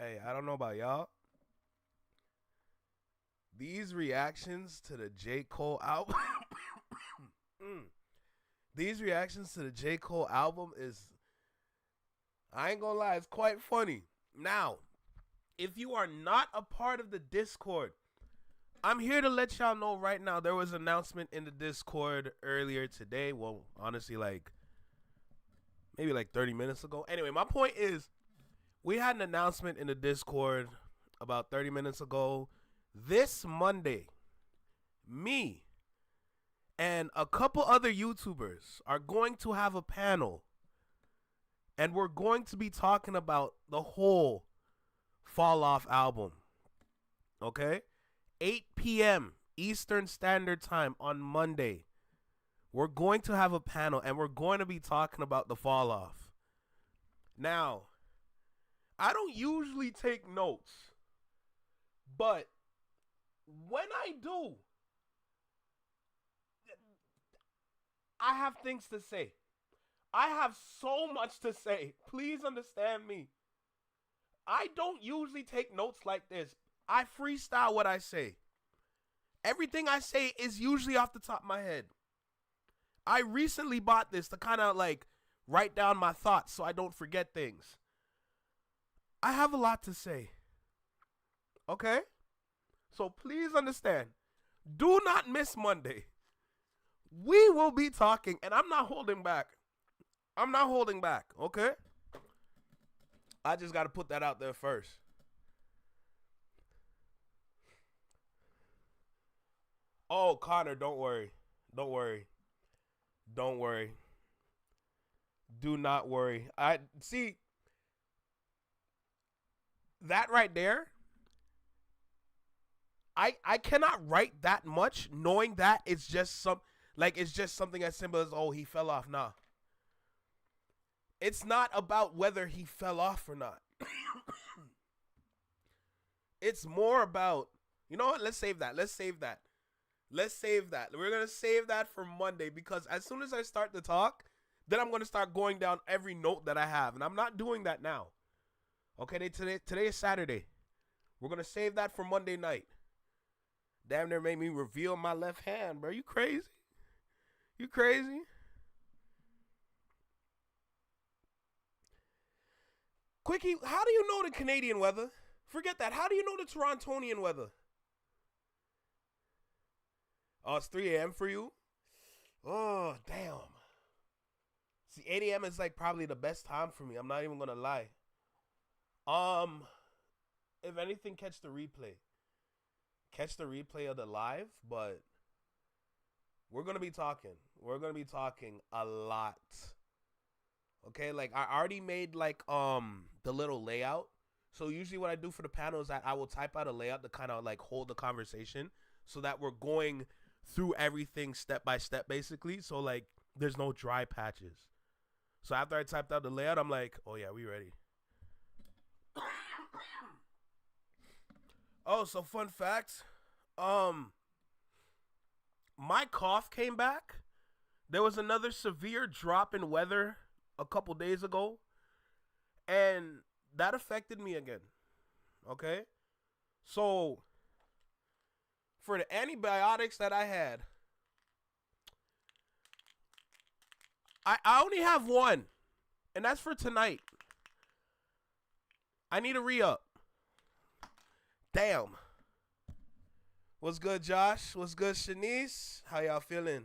Hey, I don't know about y'all. These reactions to the J. Cole album. These reactions to the J. Cole album is, I ain't gonna lie, it's quite funny. Now, if you are not a part of the Discord, I'm here to let y'all know right now there was an announcement in the Discord earlier today. Well, honestly, maybe 30 minutes ago. Anyway, my point is, we had an announcement in the Discord about 30 minutes ago. This Monday, me and a couple other YouTubers are going to have a panel, and we're going to be talking about the whole Falloff album. Okay? 8 p.m. Eastern Standard Time on Monday. We're going to have a panel, and we're going to be talking about the Falloff. Now, I don't usually take notes, but when I do, I have things to say. I have so much to say. Please understand me. I don't usually take notes like this. I freestyle what I say. Everything I say is usually off the top of my head. I recently bought this to kind of write down my thoughts so I don't forget things. I have a lot to say. Okay? So please understand. Do not miss Monday. We will be talking, and I'm not holding back. I'm not holding back, okay? I just got to put that out there first. Oh, Connor, don't worry. Don't worry. Don't worry. Do not worry. I see that right there. I cannot write that much knowing that it's just something as simple as, oh, he fell off. Nah. It's not about whether he fell off or not. It's more about, you know what? Let's save that. Let's save that. Let's save that. We're going to save that for Monday, because as soon as I start to talk, then I'm going to start going down every note that I have. And I'm not doing that now. Okay, today is Saturday. We're going to save that for Monday night. Damn near made me reveal my left hand, bro. You crazy? You crazy? Quickie, how do you know the Canadian weather? Forget that. How do you know the Torontonian weather? Oh, it's 3 a.m. for you? Oh, damn. See, 8 a.m. is probably the best time for me. I'm not even going to lie. If anything, catch the replay. Catch the replay of the live, but we're going to be talking. We're going to be talking a lot. Okay, I already made the little layout. So usually what I do for the panel is that I will type out a layout to kind of hold the conversation so that we're going through everything step by step, basically. So there's no dry patches. So after I typed out the layout, I'm like, oh yeah, we ready. Oh, so fun fact, my cough came back. There was another severe drop in weather a couple days ago, and that affected me again. Okay? So, for the antibiotics that I had, I only have one, and that's for tonight. I need a re-up. Damn. What's good, Josh? What's good, Shanice? How y'all feeling?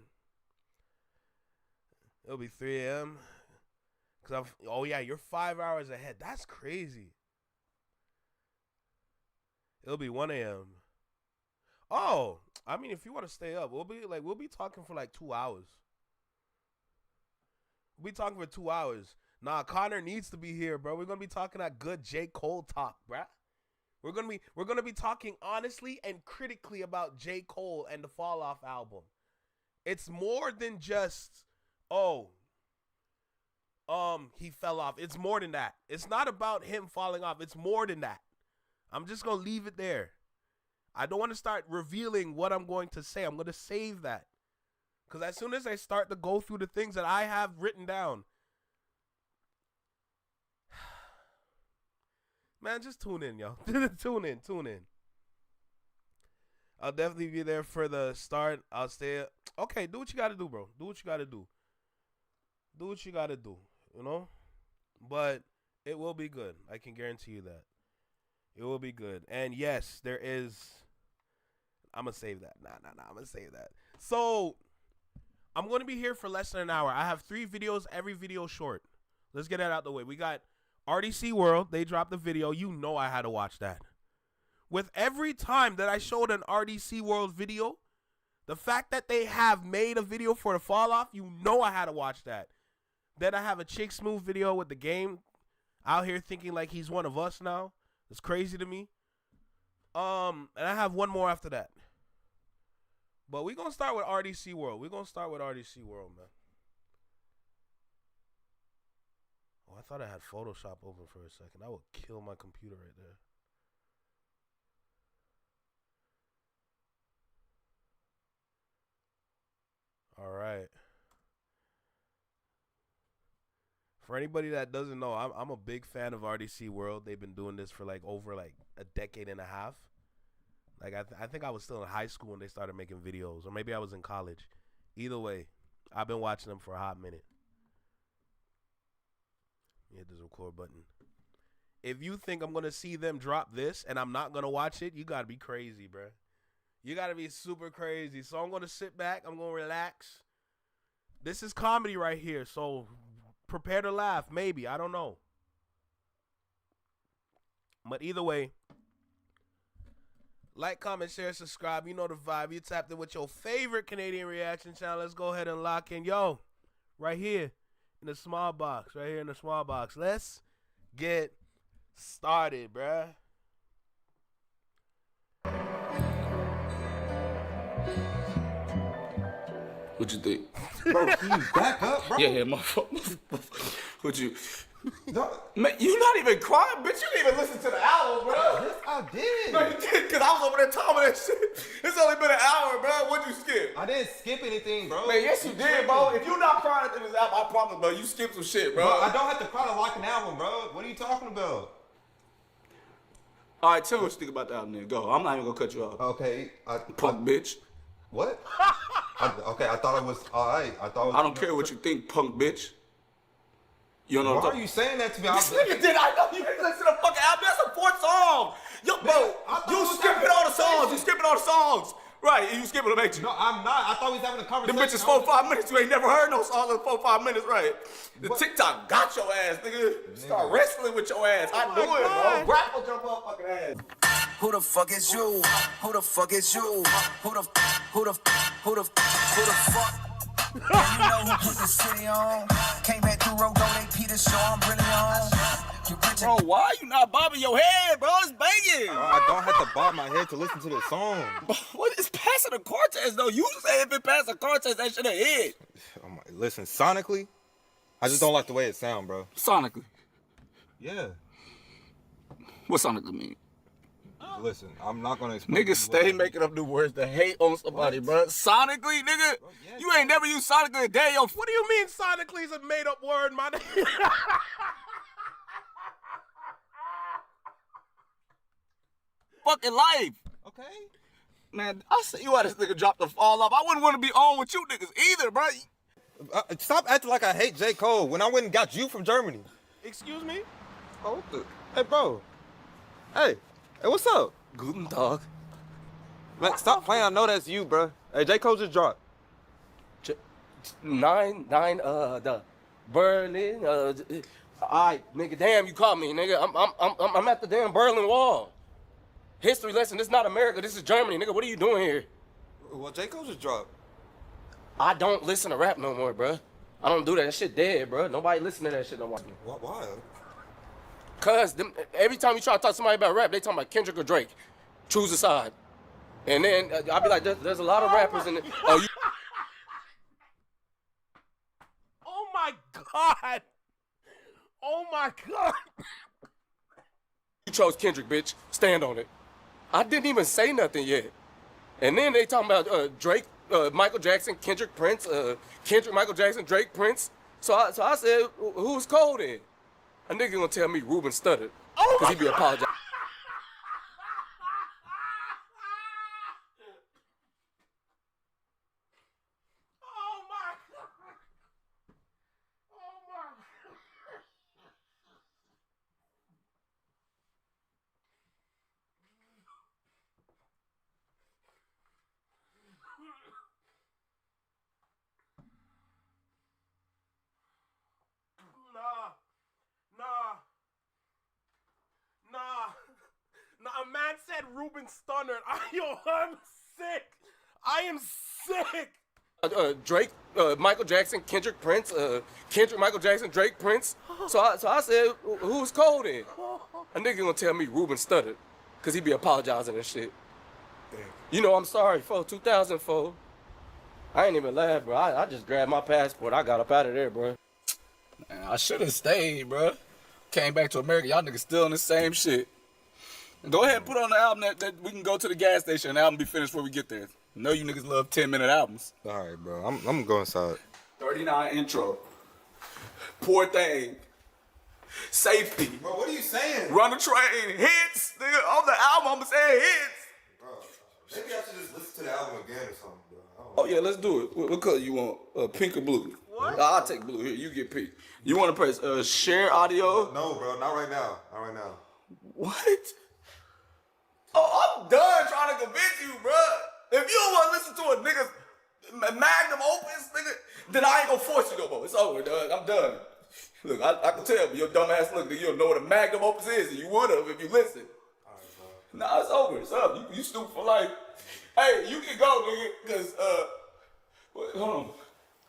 It'll be 3 a.m. Oh yeah, you're 5 hours ahead. That's crazy. It'll be 1 a.m. Oh, I mean, if you want to stay up, we'll be talking for 2 hours. We'll be talking for 2 hours. Nah, Connor needs to be here, bro. We're gonna be talking that good J. Cole talk, bruh. We're gonna be talking honestly and critically about J. Cole and the Falloff album. It's more than just, he fell off. It's more than that. It's not about him falling off. It's more than that. I'm just gonna leave it there. I don't want to start revealing what I'm going to say. I'm gonna save that, because as soon as I start to go through the things that I have written down, man, just tune in, yo. Tune in. I'll definitely be there for the start. I'll stay. Okay, do what you got to do, bro. Do what you got to do. You know? But it will be good. I can guarantee you that. It will be good. And yes, there is. I'm going to save that. Nah. I'm going to save that. So, I'm going to be here for less than an hour. I have 3 videos, every video short. Let's get that out the way. We got RDC World. They dropped the video. You know I had to watch that. With every time that I showed an RDC World video, the fact that they have made a video for the falloff, you know I had to watch that. Then I have a Chick Smooth video with the game out here thinking like he's one of us now. It's crazy to me. And I have one more after that. But we're going to start with RDC World. Man. Oh, I thought I had Photoshop open for a second. I would kill my computer right there. All right. For anybody that doesn't know, I'm a big fan of RDC World. They've been doing this for over a decade and a half. Like I think I was still in high school when they started making videos, or maybe I was in college. Either way, I've been watching them for a hot minute. Hit this record button. If you think I'm gonna see them drop this and I'm not gonna watch it, you gotta be crazy, bruh. You gotta be super crazy. So I'm gonna sit back. I'm gonna relax. This is comedy right here, so prepare to laugh. Maybe, I don't know. But either way, like, comment, share, subscribe. You know the vibe. You tapped in with your favorite Canadian reaction channel. Let's go ahead and lock in. Yo, right here in the small box. Let's get started, bruh. What you think? Bro, can you back up, bro? Yeah, my fault. What you... Man, you not even crying, bitch. You didn't even listen to the album, bro. Yes, I did. No, you did, because I was over there talking that shit. It's only been an hour, bro. What'd you skip? I didn't skip anything, bro. Man, yes, you did, bro. If you're not crying at this album, I promise, bro, you skipped some shit, bro. I don't have to cry to like an album, bro. What are you talking about? All right, tell me what you think about the album, then. Go. I'm not even gonna cut you off. Okay. Punk bitch. What? Okay, I thought it was all right. I don't care what you think, punk bitch. You don't know Why what I'm are you saying that to me? This nigga did. I know you didn't listen to the fucking album. That's a 4th song. Yo, bro, you skipping all the songs. You skipping all the songs. Right, you skipping them, ain't you? No, I'm not. I thought we was having a conversation. Them bitches 4-5 minutes. You ain't never heard no songs in 4-5 minutes, right? The TikTok got your ass, nigga. Start wrestling with your ass. I knew it, bro. Rap with your motherfucking ass. Who the fuck is you? Who the fuck is you? Who the fuck? You know who put the city on? Came back through road, they Peter show, I'm really on. Bro, why you not bobbing your head, bro? It's banging. Bro, I don't have to bob my head to listen to the song. What is passing the car test, though? You say if it passed the car test, that should have hit. Listen, sonically, I just don't like the way it sound, bro. Sonically? Yeah. What sonically mean? Listen, I'm not gonna explain. Niggas stay making up new words to hate on somebody, bro. Sonically, nigga? Bro, yes, you ain't never used sonically a day, yo. What do you mean sonically is a made-up word, my nigga? Fucking life. Okay. Man, I see you how this nigga dropped the fall off. I wouldn't want to be on with you niggas either, bro. Stop acting like I hate J. Cole when I went and got you from Germany. Excuse me? Oh, what the? Hey, bro. Hey, what's up? Guten Tag. Man, stop playing. I know that's you, bro. Hey, J. Cole just dropped. The Berlin. Alright, nigga, damn, you caught me, nigga. I'm at the damn Berlin Wall. History lesson. This is not America. This is Germany, nigga. What are you doing here? Well, J. Cole just dropped. I don't listen to rap no more, bro. I don't do that. That shit dead, bro. Nobody listen to that shit no more. Why? Cause every time you try to talk to somebody about rap, they talking about Kendrick or Drake. Choose a side. And then I'll be like, there's a lot of rappers in it. Oh, you. Oh my God. Oh my God. You chose Kendrick, bitch. Stand on it. I didn't even say nothing yet. And then they talking about Drake, Michael Jackson, Kendrick, Prince, Kendrick, Michael Jackson, Drake, Prince. So I said, who's Cole then? A nigga gonna tell me Ruben stuttered. Oh Cause he be apologizing. Oh my God. Oh my. Nah, a man said Ruben Stunner. I'm sick. I am sick. Drake, Michael Jackson, Kendrick, Prince, Kendrick, Michael Jackson, Drake, Prince. So I said, who's Cole then? A nigga gonna tell me Ruben stuttered, cause he be apologizing and shit. You know, I'm sorry, 2004. I ain't even laugh, bro. I just grabbed my passport. I got up out of there, bro. Man, I should have stayed, bro. Came back to America. Y'all niggas still in the same shit. Go ahead and put on the album that we can go to the gas station and the album be finished before we get there. I know you niggas love 10-minute albums. All right, bro. I'm gonna go inside. 39 intro. Poor thing. Safety. Bro, what are you saying? Run the train. Hits. Nigga, on the album, I'm saying hits. Bro, maybe I should just listen to the album again or something, bro. Oh, yeah, let's do it. What color you want? Pink or blue? What? I'll take blue. Here, you get pink. You want to press share audio? No, bro. Not right now. Not right now. What? Oh, I'm done trying to convince you, bro. If you don't want to listen to a nigga's magnum opus, nigga, then I ain't gonna force you no more. It's over, dog. I'm done. Look, I can tell, but your dumb ass look, you don't know what a magnum opus is, and you would have if you listened. All right, bro. Nah, it's over. It's up. You stupid for life. Hey, you can go, nigga, because, hold on.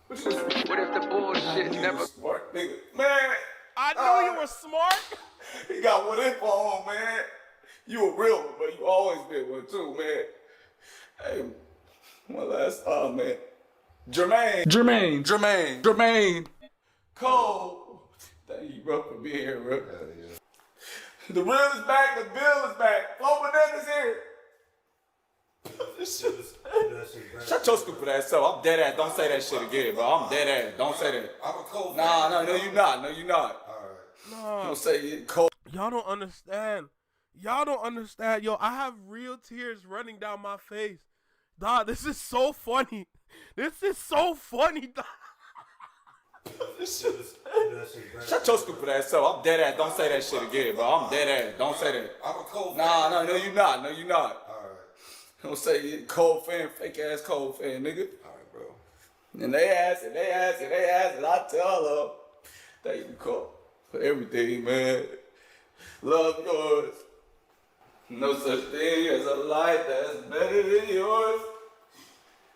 What if the bullshit never... Smart, nigga. Man. I knew you were smart. He got one info on, man. You a real one, but you always been one too, man. Hey, one last time, man. Jermaine. Cole. Thank you, bro, for being here, bro. Yeah. The real is back, the bill is back. Flo Bananas here. Shut your stupid ass up. I'm dead ass. Don't say that shit again, bro. I'm dead ass. Don't say that. I'm a Cole fan. No, you're not. No, you're not. All right. Nah. Don't say it, Cole. Y'all don't understand. Yo, I have real tears running down my face. Dog, this is so funny. Dog. Shut your stupid ass up. I'm dead ass. Don't say that shit again, bro. I'm dead ass. Don't say that. I'm a Cole fan. No, you're not. No, you're not. All right. Don't say it, Cole fan, fake ass Cole fan, nigga. All right, bro. And they ask, and I tell them, thank you, Cole, for everything, man. Love yours. No such thing as a life that's better than yours.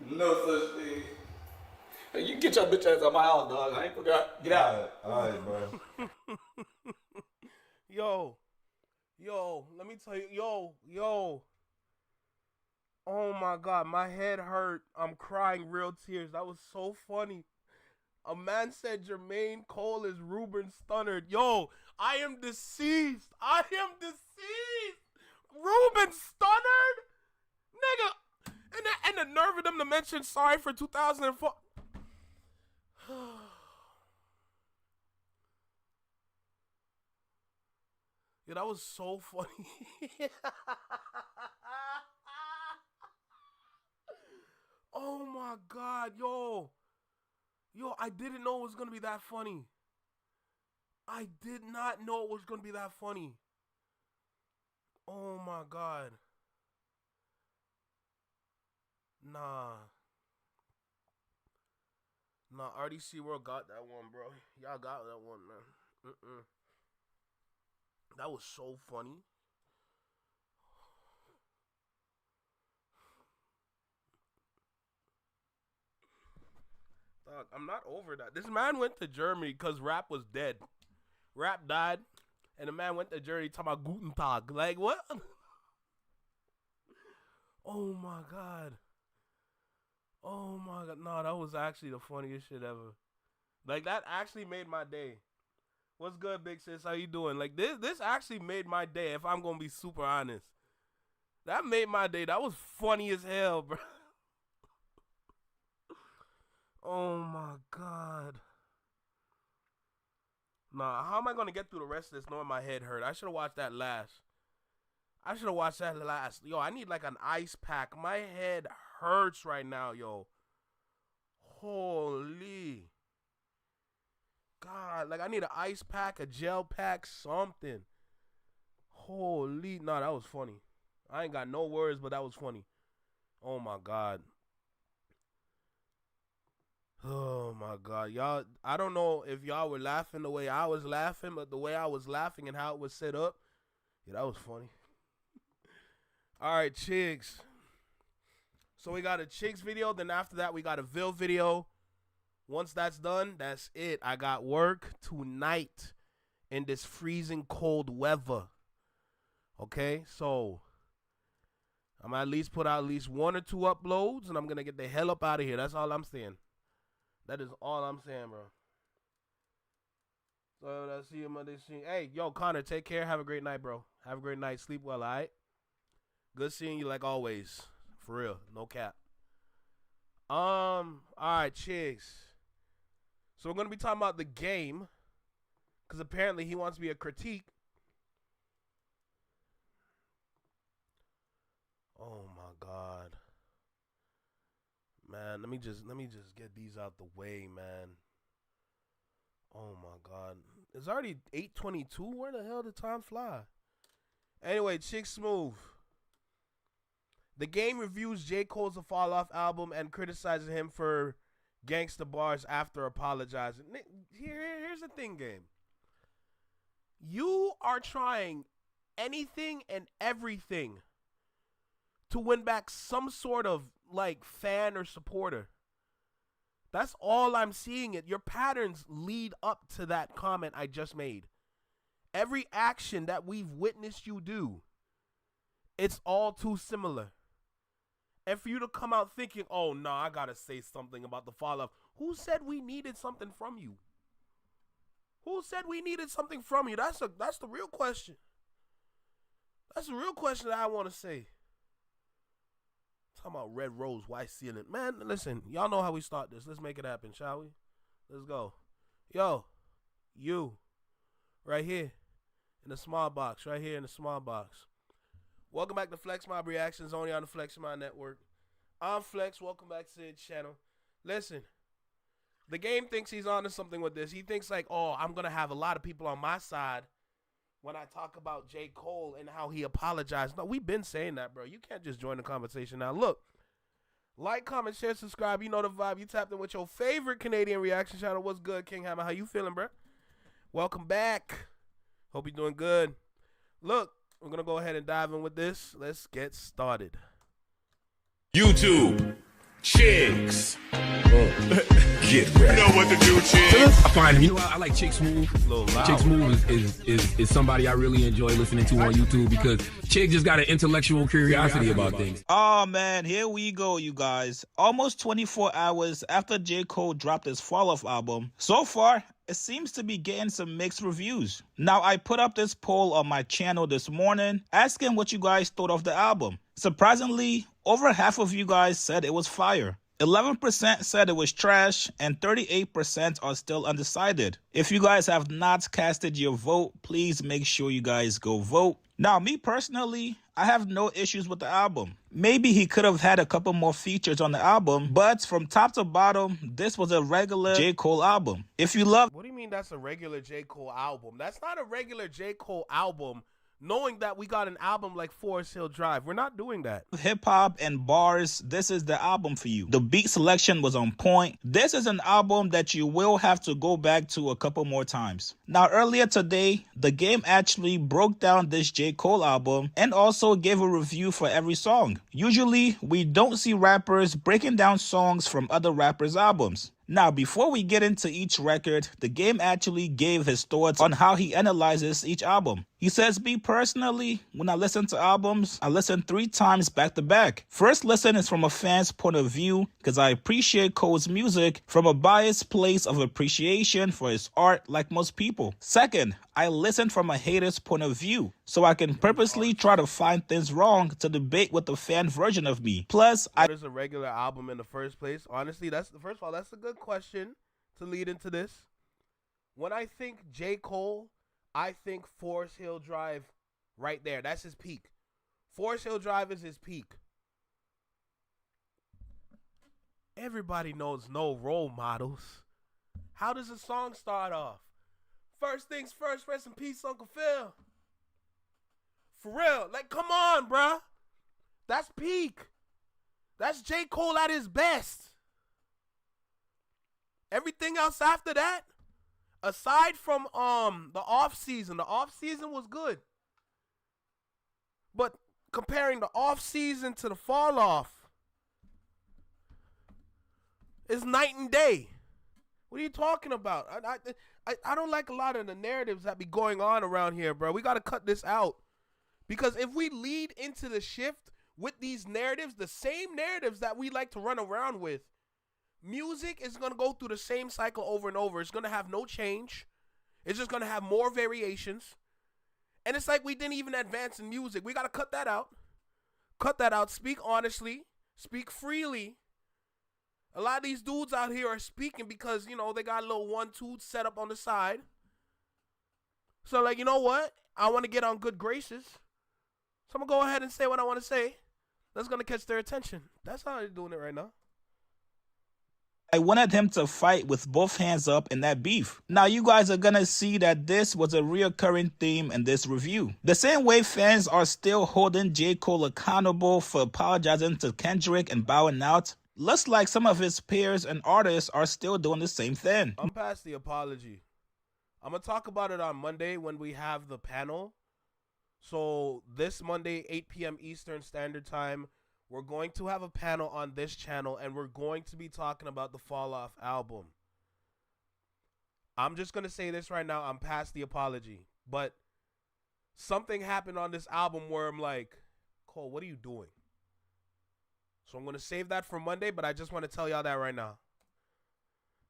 No such thing. Hey, you get your bitch ass out my house, dog. I ain't forgot. Get out. All right, bro. Yo, let me tell you, yo. Oh my God, my head hurt. I'm crying real tears. That was so funny. A man said Jermaine Cole is Ruben Stuttered. Yo, I am deceased. Ruben Stuttered? Nigga. And the nerve of them to mention sorry for 2004. Yeah, that was so funny. Oh my God, yo, I didn't know it was gonna be that funny. I did not know it was gonna be that funny. Oh my God. Nah, RDC World got that one, bro. Y'all got that one, man. That was so funny. Dog, I'm not over that. This man went to Germany because rap was dead. Rap died, and the man went to Germany talking about Guten Tag. Like, what? Oh my God. No, that was actually the funniest shit ever. Like, that actually made my day. What's good, big sis? How you doing? Like, this actually made my day, if I'm gonna be super honest. That made my day. That was funny as hell, bro. Oh my God. Nah, how am I gonna get through the rest of this knowing my head hurt? I should have watched that last. Yo, I need like an ice pack. My head hurts right now, yo. Holy God, like I need an ice pack, a gel pack, something. Holy, nah, that was funny. I ain't got no words, but that was funny. Oh my God. Oh my God, y'all. I don't know if y'all were laughing the way I was laughing, but the way I was laughing and how it was set up, yeah, that was funny. All right, chicks. So we got a chicks video. Then after that, we got a Ville video. Once that's done, that's it. I got work tonight in this freezing cold weather. Okay, so I'm gonna at least put out at least 1 or 2 uploads, and I'm gonna get the hell up out of here. That's all I'm saying. That is all I'm saying, bro. So that's see you Monday. Hey, yo, Connor, take care. Have a great night, bro. Have a great night. Sleep well, all right? Good seeing you like always. For real. No cap. All right, chicks. So we're going to be talking about the game. Because apparently he wants to be a critique. Oh, my God. Man, let me just get these out the way, man. Oh, my God. It's already 8:22. Where the hell did time fly? Anyway, Chick Smooth. The game reviews J. Cole's The Fall Off album and criticizes him for gangsta bars after apologizing. Here's the thing, game. You are trying anything and everything to win back some sort of, like, fan or supporter. That's all I'm seeing. Your patterns lead up to that comment I just made. Every action that we've witnessed you do, it's all too similar. And for you to come out thinking, oh, no, I got to say something about the fall off. Who said we needed something from you? Who said we needed something from you? That's the real question. That's the real question that I want to say. Talking about red rose, white ceiling. Man, listen, y'all know how we start this. Let's make it happen, shall we? Let's go. Yo, you, right here in the small box, right here in the small box. Welcome back to Flex Mob Reactions, only on the Flex Mob Network. I'm Flex. Welcome back to the channel. Listen, the game thinks he's onto something with this. He thinks like, oh, I'm going to have a lot of people on my side when I talk about J. Cole and how he apologized. No, we've been saying that, bro. You can't just join the conversation now. Look, like, comment, share, subscribe. You know the vibe. You tapped in with your favorite Canadian reaction channel. What's good, King Hammer? How you feeling, bro? Welcome back. Hope you're doing good. Look, we're going to go ahead and dive in with this. Let's get started. YouTube. Chicks. Get ready. You know what to do, chicks. I find him. You know, I like Chick Smooth. Chick Smooth is somebody I really enjoy listening to on YouTube because Chick just got an intellectual curiosity about things. Oh man, here we go, you guys. Almost 24 hours after J. Cole dropped his Fall Off album. So far, it seems to be getting some mixed reviews. Now, I put up this poll on my channel this morning asking what you guys thought of the album. Surprisingly, over half of you guys said it was fire. 11% said it was trash, and 38% are still undecided. If you guys have not casted your vote, please make sure you guys go vote. Now, me personally, I have no issues with the album. Maybe he could have had a couple more features on the album, but from top to bottom, this was a regular J. Cole album. If you love... What do you mean that's a regular J. Cole album? That's not a regular J. Cole album, knowing that we got an album like Forest Hill Drive. We're not doing that. Hip-hop and bars, this is the album for you. The beat selection was on point. This is an album that you will have to go back to a couple more times. Now, earlier today, the game actually broke down this J. Cole album and also gave a review for every song. Usually, we don't see rappers breaking down songs from other rappers' albums. Now, before we get into each record, the game actually gave his thoughts on how he analyzes each album. He says, me personally, when I listen to albums, I listen 3 times back to back. First listen is from a fan's point of view, because I appreciate Cole's music from a biased place of appreciation for his art like most people. Second, I listen from a hater's point of view, so I can purposely try to find things wrong to debate with the fan version of me. Plus, what is a regular album in the first place? Honestly, first of all, that's a good question to lead into this. When I think J. Cole, I think Forest Hill Drive right there. That's his peak. Forest Hill Drive is his peak. Everybody knows no role models. How does a song start off? First things first, rest in peace, Uncle Phil. For real, like, come on, bruh. That's peak. That's J. Cole at his best. Everything else after that, aside from the off season was good. But comparing the off season to the fall off, it's night and day. What are you talking about? I don't like a lot of the narratives that be going on around here, bro. We got to cut this out. Because if we lead into the shift with these narratives, the same narratives that we like to run around with, music is going to go through the same cycle over and over. It's going to have no change. It's just going to have more variations. And it's like we didn't even advance in music. We got to cut that out. Cut that out. Speak honestly. Speak freely. A lot of these dudes out here are speaking because, you know, they got a little 1-2 set up on the side. So, like, you know what? I want to get on good graces. So I'm going to go ahead and say what I want to say. That's going to catch their attention. That's how they're doing it right now. I wanted him to fight with both hands up in that beef. Now you guys are gonna see that this was a reoccurring theme in this review. The same way fans are still holding J. Cole accountable for apologizing to Kendrick and bowing out, looks like some of his peers and artists are still doing the same thing. I'm past the apology. I'm going to talk about it on Monday when we have the panel. So this Monday, 8 p.m. Eastern Standard Time, we're going to have a panel on this channel, and we're going to be talking about the Fall Off album. I'm just going to say this right now. I'm past the apology. But something happened on this album where I'm like, Cole, what are you doing? So I'm going to save that for Monday, but I just want to tell y'all that right now.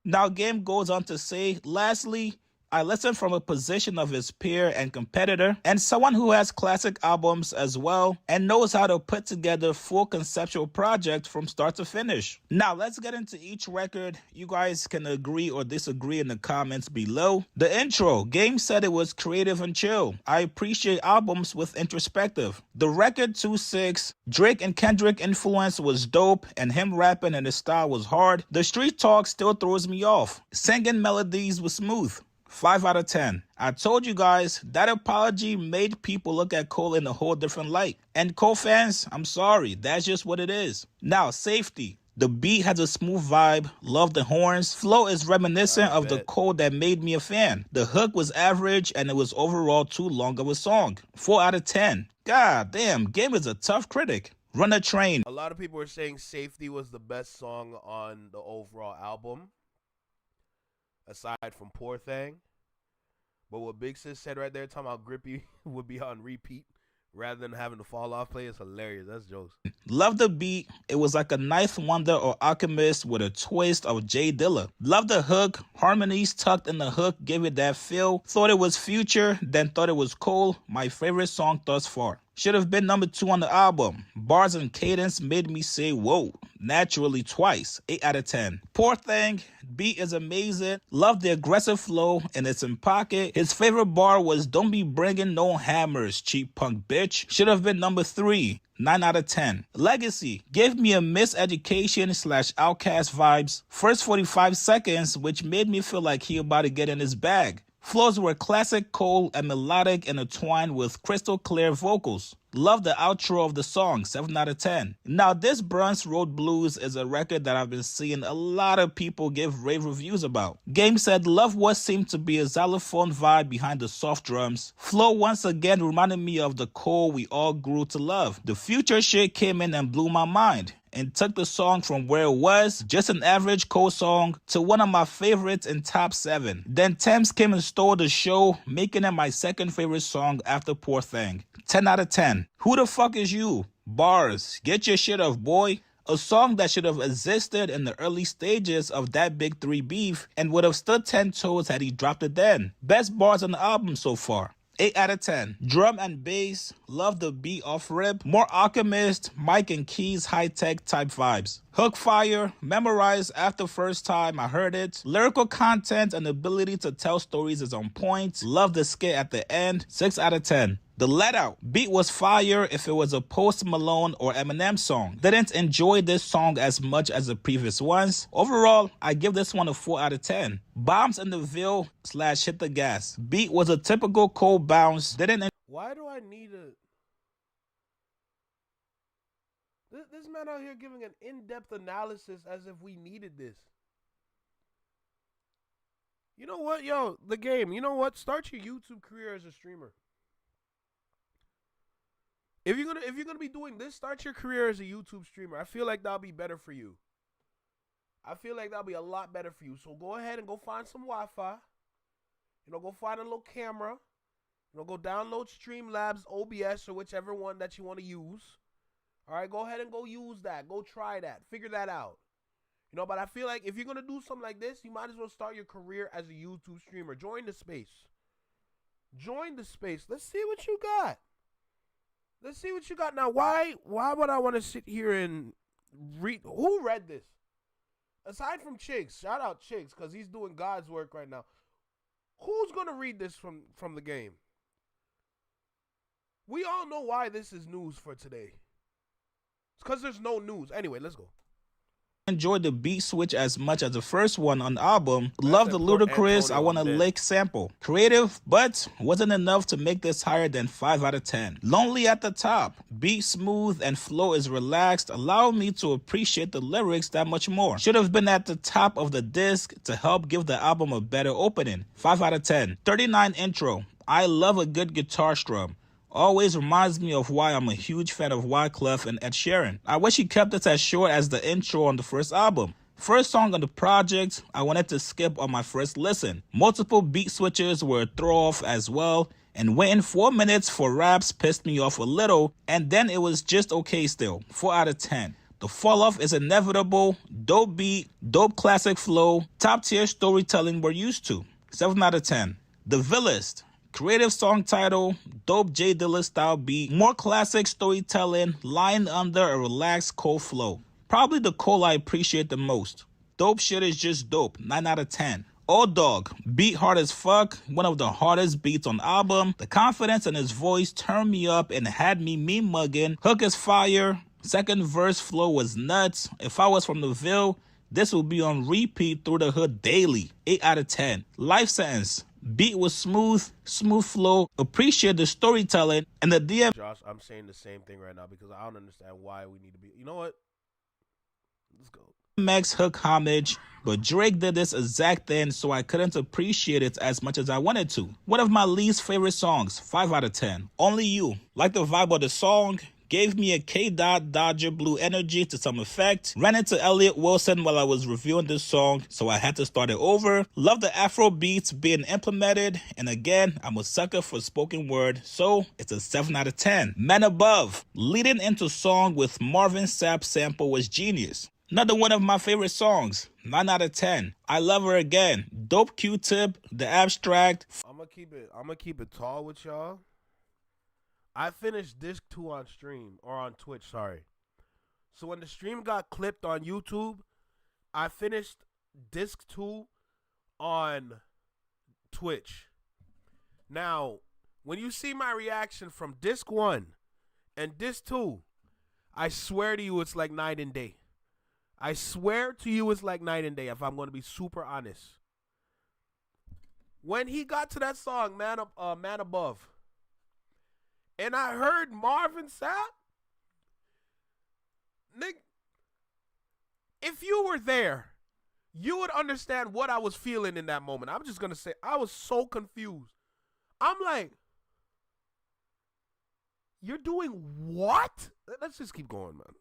Now, Game goes on to say, lastly, I listen from a position of his peer and competitor, and someone who has classic albums as well, and knows how to put together full conceptual project from start to finish. Now, let's get into each record. You guys can agree or disagree in the comments below. The intro, Game said it was creative and chill. I appreciate albums with introspective. The record 2-6, Drake and Kendrick influence was dope, and him rapping and his style was hard. The street talk still throws me off. Singing melodies was smooth. 5 out of 10. I told you guys, that apology made people look at Cole in a whole different light. And Cole fans, I'm sorry, that's just what it is. Now, Safety. The beat has a smooth vibe, love the horns, flow is reminiscent of the Cole that made me a fan. The hook was average and it was overall too long of a song. 4 out of 10. God damn, Game is a tough critic. Run a Train. A lot of people are saying Safety was the best song on the overall album, aside from Poor Thing. But what Big Sis said right there, talking about Grippy would be on repeat rather than having to fall off play, is hilarious. That's jokes. Love the beat. It was like a Ninth Wonder or Alchemist with a twist of Jay Dilla. Love the hook. Harmonies tucked in the hook gave it that feel. Thought it was Future, then thought it was Cole. My favorite song thus far. Should have been number 2 on the album. Bars and cadence made me say whoa. Naturally twice. 8 out of 10. Poor Thing. Beat is amazing. Love the aggressive flow and it's in pocket. His favorite bar was don't be bringing no hammers, cheap punk bitch. Should have been number 3. 9 out of 10. Legacy. Gave me a miseducation / outcast vibes. First 45 seconds, which made me feel like he about to get in his bag. Flows were classic Cole and melodic and intertwined with crystal clear vocals. Love the outro of the song, 7 out of 10. Now, this Bronx Road Blues is a record that I've been seeing a lot of people give rave reviews about. Game said, love what seemed to be a xylophone vibe behind the soft drums. Flow once again reminded me of the Cole we all grew to love. The Future shit came in and blew my mind and took the song from where it was, just an average Cole song, to one of my favorites in top 7. Then Thames came and stole the show, making it my second favorite song after Poor Thing. 10 out of 10. Who the fuck is you? Bars. Get your shit off, boy. A song that should have existed in the early stages of that Big 3 beef and would have stood 10 toes had he dropped it then. Best bars on the album so far. 8 out of 10. Drum and bass, love the beat off rip. More Alchemist, mic and keys, high-tech type vibes. Hook fire, memorized after first time I heard it. Lyrical content and ability to tell stories is on point. Love the skit at the end, 6 out of 10. The Let Out beat was fire if it was a Post Malone or Eminem song. Didn't enjoy this song as much as the previous ones. Overall, I give this one a 4 out of 10. Bombs in the Ville / Hit the Gas. Beat was a typical cold bounce. Why do I need a... This man out here giving an in-depth analysis as if we needed this. You know what, yo, the game. You know what? Start your YouTube career as a streamer. If you're gonna be doing this, start your career as a YouTube streamer. I feel like that'll be better for you. I feel like that'll be a lot better for you. So go ahead and go find some Wi-Fi. You know, go find a little camera. You know, go download Streamlabs, OBS, or whichever one that you want to use. All right, go ahead and go use that. Go try that. Figure that out. You know, but I feel like if you're gonna do something like this, you might as well start your career as a YouTube streamer. Join the space. Join the space. Let's see what you got. Let's see what you got. Now, why would I want to sit here and read? Who read this? Aside from Chicks, shout out Chicks, because he's doing God's work right now. Who's going to read this from the game? We all know why this is news for today. It's because there's no news. Anyway, let's go. Enjoyed the beat switch as much as the first one on the album. Love the ludicrous I Want to Lick sample. Creative, but wasn't enough to make this higher than 5 out of 10. Lonely at the top. Beat smooth and flow is relaxed. Allow me to appreciate the lyrics that much more. Should have been at the top of the disc to help give the album a better opening. 5 out of 10. 39 intro. I love a good guitar strum. Always reminds me of why I'm a huge fan of Wyclef and Ed Sheeran. I wish he kept it as short as the intro on the first album. First song on the project, I wanted to skip on my first listen. Multiple beat switches were a throw-off as well, and waiting 4 minutes for raps pissed me off a little, and then it was just okay still. 4 out of 10. The fall-off is inevitable, dope beat, dope classic flow, top-tier storytelling we're used to. 7 out of 10. The Villist. Creative song title, dope J Dilla style beat, more classic storytelling, lying under a relaxed cold flow. Probably the call I appreciate the most. Dope shit is just dope, 9 out of 10. Old Dog, beat hard as fuck, one of the hardest beats on the album. The confidence in his voice turned me up and had me mugging. Hook is fire, second verse flow was nuts. If I was from the Ville, this would be on repeat through the hood daily, 8 out of 10. Life Sentence. Beat was smooth flow, appreciate the storytelling, and the DM. Josh, I'm saying the same thing right now because I don't understand why we need to be. You know what? Let's go. Max hook homage, but Drake did this exact thing, so I couldn't appreciate it as much as I wanted to. One of my least favorite songs, 5 out of 10. Only You. Like the vibe of the song. Gave me a K-Dot Dodger Blue energy to some effect. Ran into Elliott Wilson while I was reviewing this song, so I had to start it over. Love the Afro beats being implemented, and again, I'm a sucker for spoken word, so it's a 7 out of 10. Man Above. Leading into song with Marvin Sapp sample was genius. Another one of my favorite songs, 9 out of 10. I Love Her Again. Dope Q-Tip, The Abstract. I'm gonna keep it tall with y'all. I finished disc 2 on stream, or on Twitch, sorry. So when the stream got clipped on YouTube, I finished disc 2 on Twitch. Now, when you see my reaction from disc 1 and disc 2, I swear to you it's like night and day. I swear to you it's like night and day, if I'm going to be super honest. When he got to that song, Man Above, and I heard Marvin Sapp, Nick, if you were there, you would understand what I was feeling in that moment. I'm just going to say, I was so confused. I'm like, you're doing what? Let's just keep going, man.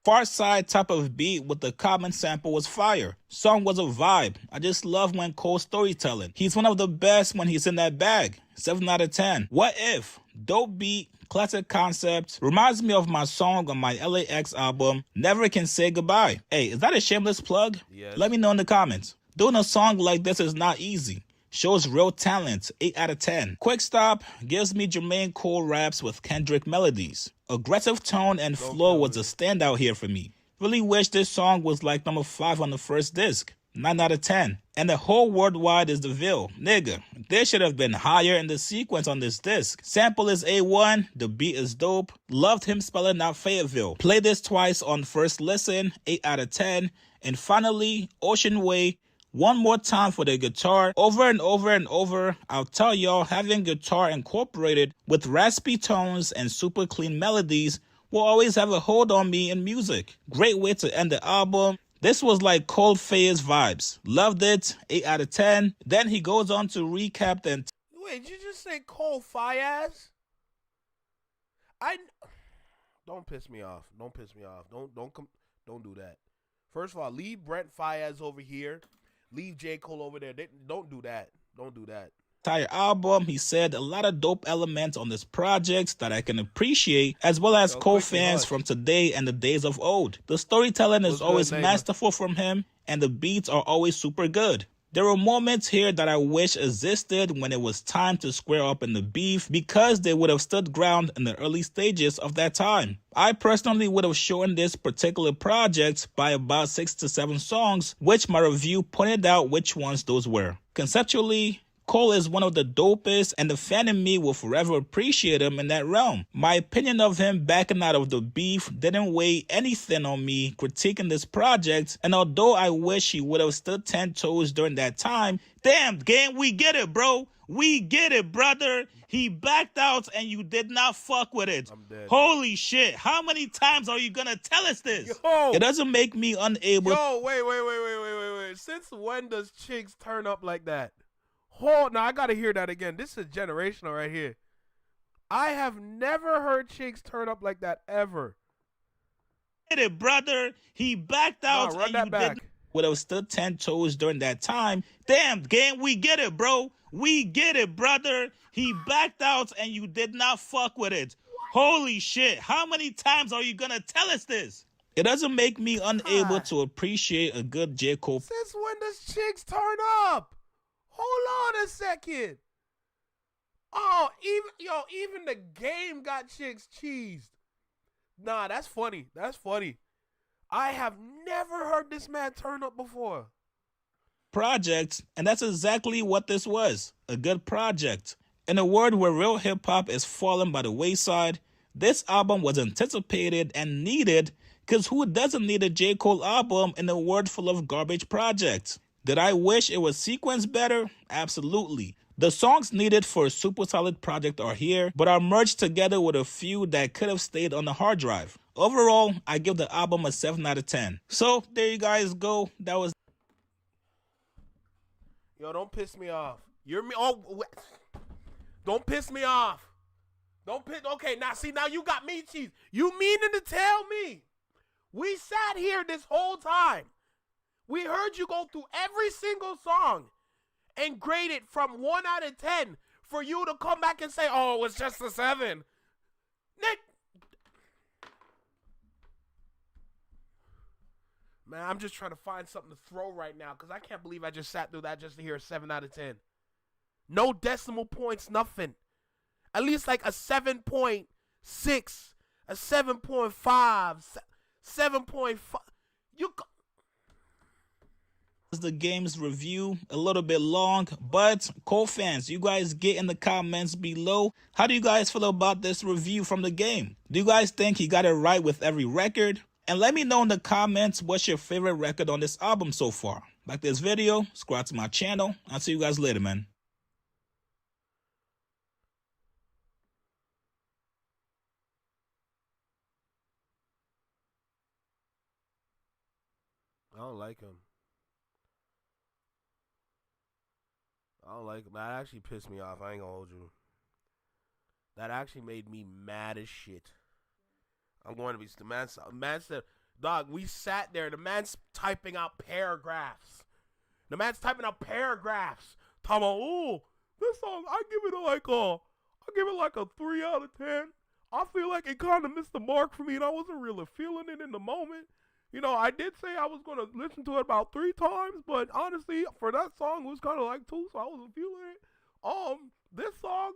Far Side type of beat with the Common sample was fire. Song was a vibe. I just love when Cole's storytelling. He's one of the best when he's in that bag. 7 out of 10. What If? Dope beat, classic concept. Reminds me of my song on my LAX album, Never Can Say Goodbye. Hey, is that a shameless plug? Yes. Let me know in the comments. Doing a song like this is not easy. shows real talent, 8 out of 10. Quick Stop gives me Jermaine Cole raps with Kendrick melodies. Aggressive tone and flow was a standout here for me. Really wish this song was like number 5 on the first disc. 9 out of 10. And the whole worldwide is DeVille. Nigga, they should have been higher in the sequence on this disc. Sample is A1, the beat is dope. Loved him spelling out Fayetteville. Play this twice on first listen, 8 out of 10. And finally, Ocean Way, one more time for the guitar. Over and over and over, I'll tell y'all, having guitar incorporated with raspy tones and super clean melodies will always have a hold on me in music. Great way to end the album. This was like Cold Phase vibes. Loved it, 8 out of 10. Then he goes on to recap the Wait, did you just say Cole Fiaz? Don't piss me off. Don't piss me off. Don't do that. First of all, leave Brent Fiaz over here. Leave J. Cole over there. Don't do that. Don't do that. entire album. He said a lot of dope elements on this project that I can appreciate, as well as Cole fans from today and the days of old. The storytelling is always masterful from him, and the beats are always super good. There were moments here that I wish existed when it was time to square up in the beef, because they would have stood ground in the early stages of that time. I personally would have shortened this particular project by about 6 to 7 songs, which my review pointed out which ones those were. Conceptually, Cole is one of the dopest, and the fan in me will forever appreciate him in that realm. My opinion of him backing out of the beef didn't weigh anything on me critiquing this project, and although I wish he would have stood 10 toes during that time, damn, gang, we get it, bro. We get it, brother. He backed out and you did not fuck with it. I'm dead. Holy shit. How many times are you gonna tell us this? Yo. It doesn't make me unable. Yo, wait. Since when does chicks turn up like that? Hold, now I gotta hear that again. This is generational right here. I have never heard chicks turn up like that ever. Get it, brother. He backed out. Run that back. Would have stood 10 toes during that time. Damn, gang, we get it, bro. We get it, brother. He backed out and you did not fuck with it. Holy shit. How many times are you gonna tell us this? It doesn't make me unable to appreciate a good J. Cole. Since when does chicks turn up? Hold on a second. Oh, even the game got chicks cheesed. Nah, that's funny. That's funny. I have never heard this man turn up before. Project, and that's exactly what this was. A good project. In a world where real hip-hop is falling by the wayside, this album was anticipated and needed, because who doesn't need a J. Cole album in a world full of garbage projects? Did I wish it was sequenced better? Absolutely. The songs needed for a super solid project are here, but are merged together with a few that could have stayed on the hard drive. Overall, I give the album a 7 out of 10. So, there you guys go. That was... Yo, don't piss me off. Don't piss me off. Okay, now you got me cheese. You meaning to tell me we sat here this whole time. We heard you go through every single song and grade it from 1 out of 10 for you to come back and say, oh, it was just a 7. Nick. Man, I'm just trying to find something to throw right now because I can't believe I just sat through that just to hear a 7 out of 10. No decimal points, nothing. At least like a 7.6, a 7.5, 7.5. The game's review a little bit long, but Cole fans, you guys get in the comments below. How do you guys feel about this review from the game? Do you guys think he got it right with every record? And let me know in the comments what's your favorite record on this album so far. Like this video, subscribe to my channel. I'll see you guys later, man. I don't like him. That actually pissed me off. I ain't gonna hold you. That actually made me mad as shit. I'm going to be... The man said, dog, we sat there. The man's typing out paragraphs. Talking about, oh, this song, I give it like a 3 out of 10. I feel like it kind of missed the mark for me, and I wasn't really feeling it in the moment. You know, I did say I was going to listen to it about 3 times, but honestly, for that song, it was kind of like 2, so I wasn't feeling it. This song,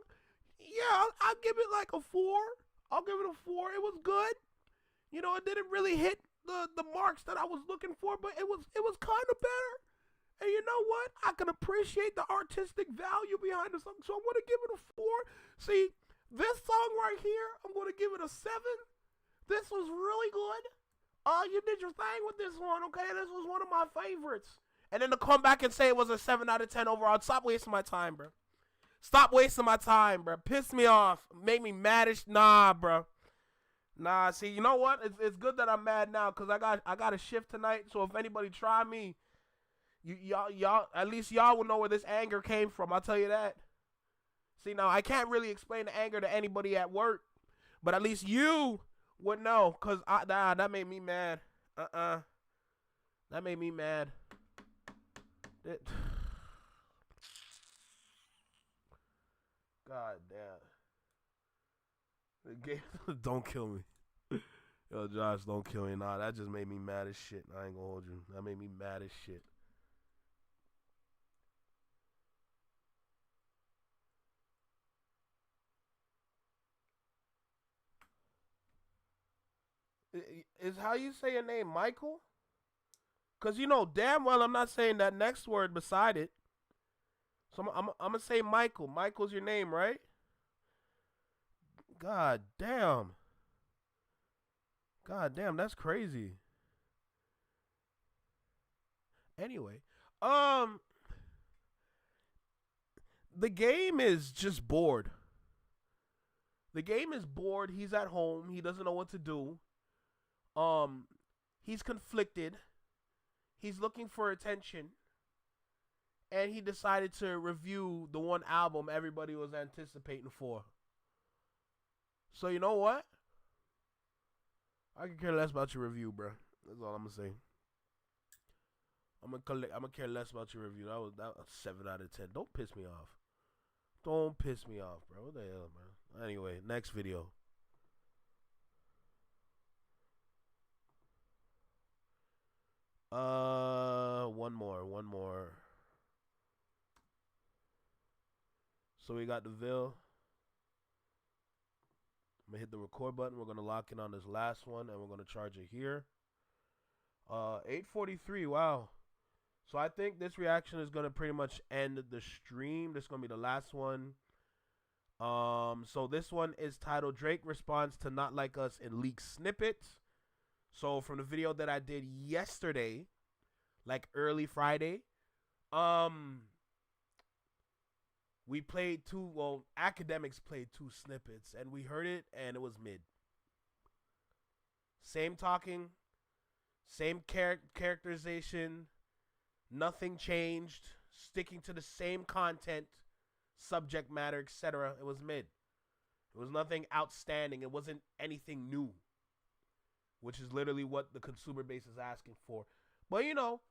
yeah, I'll give it like a 4. I'll give it a 4. It was good. You know, it didn't really hit the marks that I was looking for, but it was kind of better. And you know what? I can appreciate the artistic value behind the song, so I'm going to give it a 4. See, this song right here, I'm going to give it a 7. This was really good. You did your thing with this one, okay? This was one of my favorites. And then to come back and say it was a 7 out of 10 overall, stop wasting my time, bro. Stop wasting my time, bro. Piss me off. Make me maddish. Nah, bro. Nah, see, you know what? It's good that I'm mad now because I got a shift tonight. So if anybody try me, y'all at least y'all will know where this anger came from. I'll tell you that. See, now I can't really explain the anger to anybody at work, but at least you would know because that made me mad. That made me mad. God damn. Don't kill me. Yo, Josh, don't kill me. Nah, that just made me mad as shit. I ain't gonna hold you. That made me mad as shit. Is how you say your name Michael? Because you know damn well I'm not saying that next word beside it. So I'm going to say Michael. Michael's your name, right? God damn. God damn, that's crazy. Anyway, the game is just bored. The game is bored. He's at home. He doesn't know what to do. He's conflicted. He's looking for attention. And he decided to review the one album everybody was anticipating for. So you know what? I can care less about your review, bro. That's all I'm gonna say. I'm gonna care less about your review. That was 7 out of 10. Don't piss me off. Don't piss me off, bro. What the hell, man? Anyway, next video. One more. So we got the Ville. I'm gonna hit the record button. We're gonna lock in on this last one, and we're gonna charge it here. 8:43. Wow. So I think this reaction is gonna pretty much end the stream. This is gonna be the last one. So this one is titled "Drake Responds to Not Like Us in Leaked Snippets." So from the video that I did yesterday, like early Friday, we played Akademiks played 2 snippets, and we heard it, and it was mid. Same talking, same characterization, nothing changed, sticking to the same content, subject matter, etc. It was mid. It was nothing outstanding. It wasn't anything new, which is literally what the consumer base is asking for. But, you know,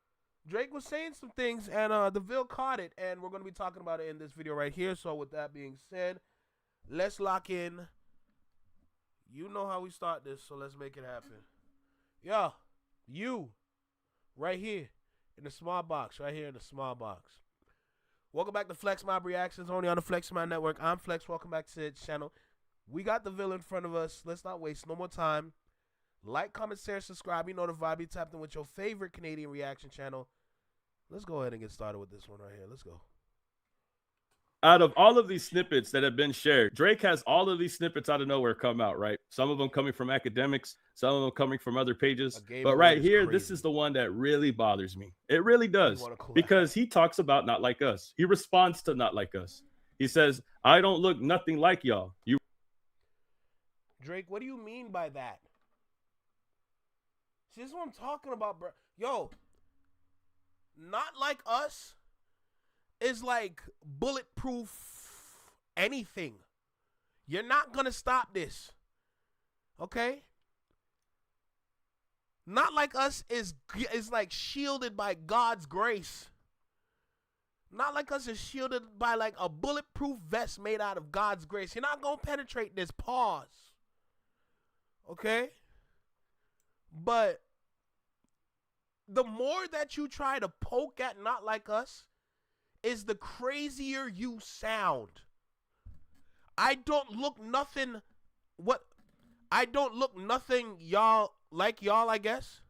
Drake was saying some things, and the Ville caught it, and we're going to be talking about it in this video right here. So with that being said, let's lock in. You know how we start this, so let's make it happen. Yeah, you, right here, in the small box, right here in the small box. Welcome back to Flex Mob Reactions, only on the Flex Mob Network. I'm Flex, welcome back to the channel. We got the Ville in front of us. Let's not waste no more time. Like, comment, share, subscribe. You know the vibe. You tapped in with your favorite Canadian reaction channel. Let's go ahead and get started with this one right here. Let's go. Out of all of these snippets that have been shared, Drake has all of these snippets out of nowhere come out, right? Some of them coming from Akademiks, some of them coming from other pages. But right here, this is the one that really bothers me. It really does, because he talks about Not Like Us. He responds to Not Like Us. He says, I don't look nothing like y'all. Drake, what do you mean by that? See, this is what I'm talking about, bro. Yo, Not Like Us is like bulletproof anything. You're not going to stop this. Okay? Not Like Us is like shielded by God's grace. Not Like Us is shielded by like a bulletproof vest made out of God's grace. You're not going to penetrate this. Pause. Okay? But the more that you try to poke at Not Like Us, is the crazier you sound. I don't look nothing y'all, I guess.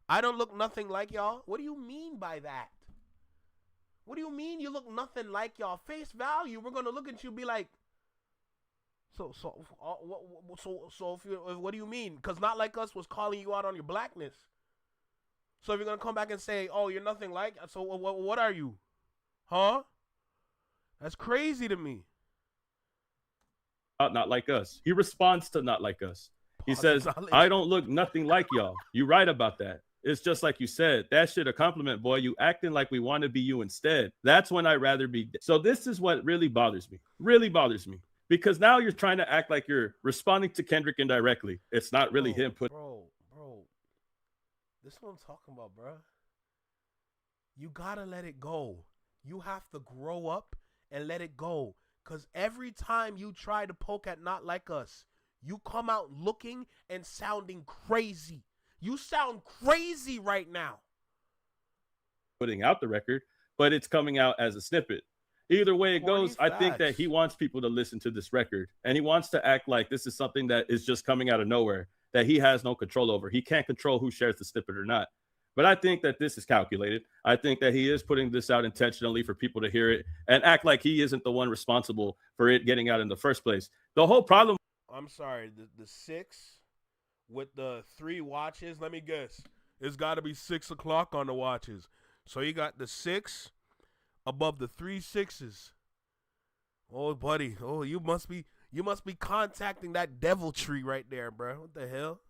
I don't look nothing like y'all. What do you mean by that? What do you mean you look nothing like y'all? Face value, we're gonna look at you and be like, so what do you mean? Because Not Like Us was calling you out on your blackness. So if you're gonna come back and say, oh, you're nothing like, so what are you? Huh? That's crazy to me. Not Like Us. He responds to Not Like Us. He says, I don't look nothing like y'all. You right about that. It's just like you said. That shit a compliment, boy. You acting like we want to be you instead. That's when I'd rather be. So this is what really bothers me. Really bothers me. Because now you're trying to act like you're responding to Kendrick indirectly. It's not really him putting. Bro. This is what I'm talking about, bro. You gotta let it go. You have to grow up and let it go. Because every time you try to poke at Not Like Us, you come out looking and sounding crazy. You sound crazy right now. Putting out the record, but it's coming out as a snippet. Either way it goes, I think that he wants people to listen to this record. And he wants to act like this is something that is just coming out of nowhere, that he has no control over. He can't control who shares the snippet or not. But I think that this is calculated. I think that he is putting this out intentionally for people to hear it and act like he isn't the one responsible for it getting out in the first place. The whole problem. I'm sorry, the 6 with the 3 watches, let me guess. It's got to be 6 o'clock on the watches. So you got the 6 above the 3 6s. Oh, buddy. Oh, you must be contacting that deviltry right there, bro. What the hell?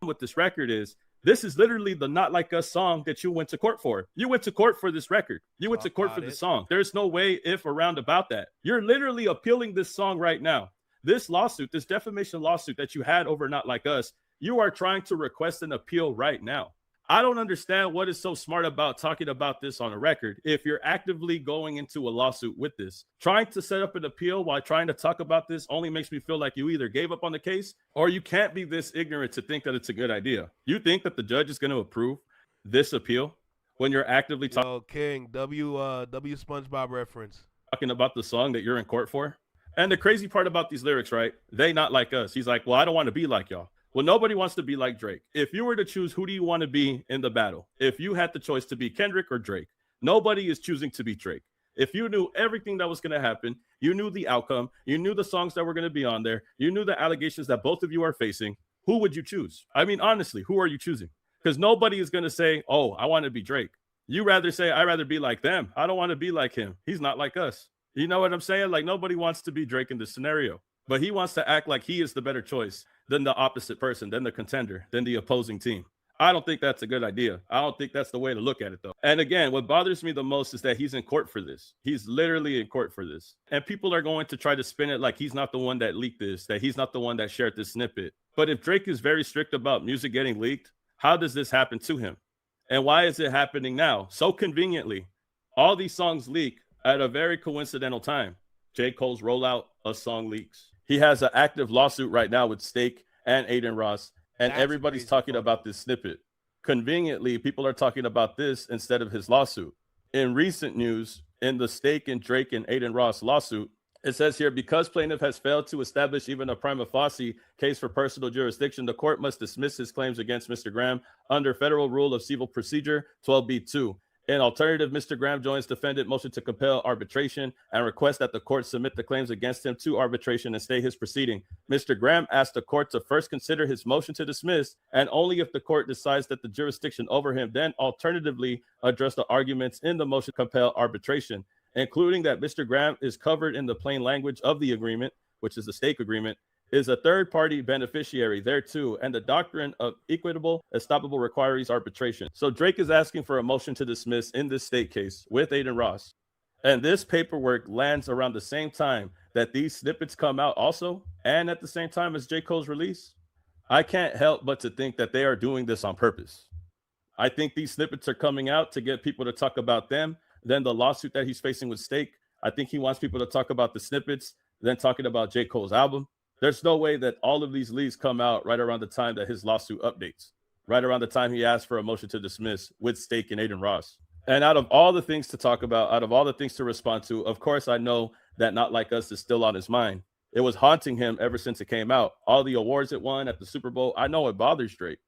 What this record is, this is literally the Not Like Us song that you went to court for. You went to court for this record. You went to court for the song. There's no way if around about that. You're literally appealing this song right now. This lawsuit, this defamation lawsuit that you had over Not Like Us, you are trying to request an appeal right now. I don't understand what is so smart about talking about this on a record if you're actively going into a lawsuit with this. Trying to set up an appeal while trying to talk about this only makes me feel like you either gave up on the case or you can't be this ignorant to think that it's a good idea. You think that the judge is going to approve this appeal when you're actively talking? Oh, King, W SpongeBob reference. Talking about the song that you're in court for? And the crazy part about these lyrics, right? They Not Like Us. He's like, well, I don't want to be like y'all. Well, nobody wants to be like Drake. If you were to choose, who do you want to be in the battle? If you had the choice to be Kendrick or Drake, nobody is choosing to be Drake. If you knew everything that was going to happen, you knew the outcome, you knew the songs that were going to be on there, you knew the allegations that both of you are facing, who would you choose? I mean, honestly, who are you choosing? Because nobody is going to say, oh, I want to be Drake. You rather say, I'd rather be like them. I don't want to be like him. He's not like us. You know what I'm saying? Like, nobody wants to be Drake in this scenario. But he wants to act like he is the better choice than the opposite person, than the contender, than the opposing team. I don't think that's a good idea. I don't think that's the way to look at it, though. And again, what bothers me the most is that he's in court for this. He's literally in court for this. And people are going to try to spin it like he's not the one that leaked this, that he's not the one that shared this snippet. But if Drake is very strict about music getting leaked, how does this happen to him? And why is it happening now? So conveniently, all these songs leak at a very coincidental time. J. Cole's rollout, a song leaks. He has an active lawsuit right now with Stake and Aiden Ross, and everybody's talking about this snippet. Conveniently, people are talking about this instead of his lawsuit. In recent news, in the Stake and Drake and Aiden Ross lawsuit, it says here, because plaintiff has failed to establish even a prima facie case for personal jurisdiction, the court must dismiss his claims against Mr. Graham under Federal Rule of Civil Procedure 12B2. In alternative, Mr. Graham joins defendant motion to compel arbitration and requests that the court submit the claims against him to arbitration and stay his proceeding. Mr. Graham asked the court to first consider his motion to dismiss, and only if the court decides that the jurisdiction over him, then alternatively address the arguments in the motion to compel arbitration, including that Mr. Graham is covered in the plain language of the agreement, which is the Stake agreement, is a third-party beneficiary thereto, and the doctrine of equitable estoppel requires arbitration. So Drake is asking for a motion to dismiss in this Stake case with Aiden Ross. And this paperwork lands around the same time that these snippets come out also, and at the same time as J. Cole's release. I can't help but to think that they are doing this on purpose. I think these snippets are coming out to get people to talk about them, then the lawsuit that he's facing with Stake. I think he wants people to talk about the snippets, then talking about J. Cole's album. There's no way that all of these leaks come out right around the time that his lawsuit updates. right around the time he asked for a motion to dismiss with Stake and Aiden Ross. And out of all the things to talk about, out of all the things to respond to, of course, I know that Not Like Us is still on his mind. It was haunting him ever since it came out. All the awards it won at the Super Bowl, I know it bothers Drake.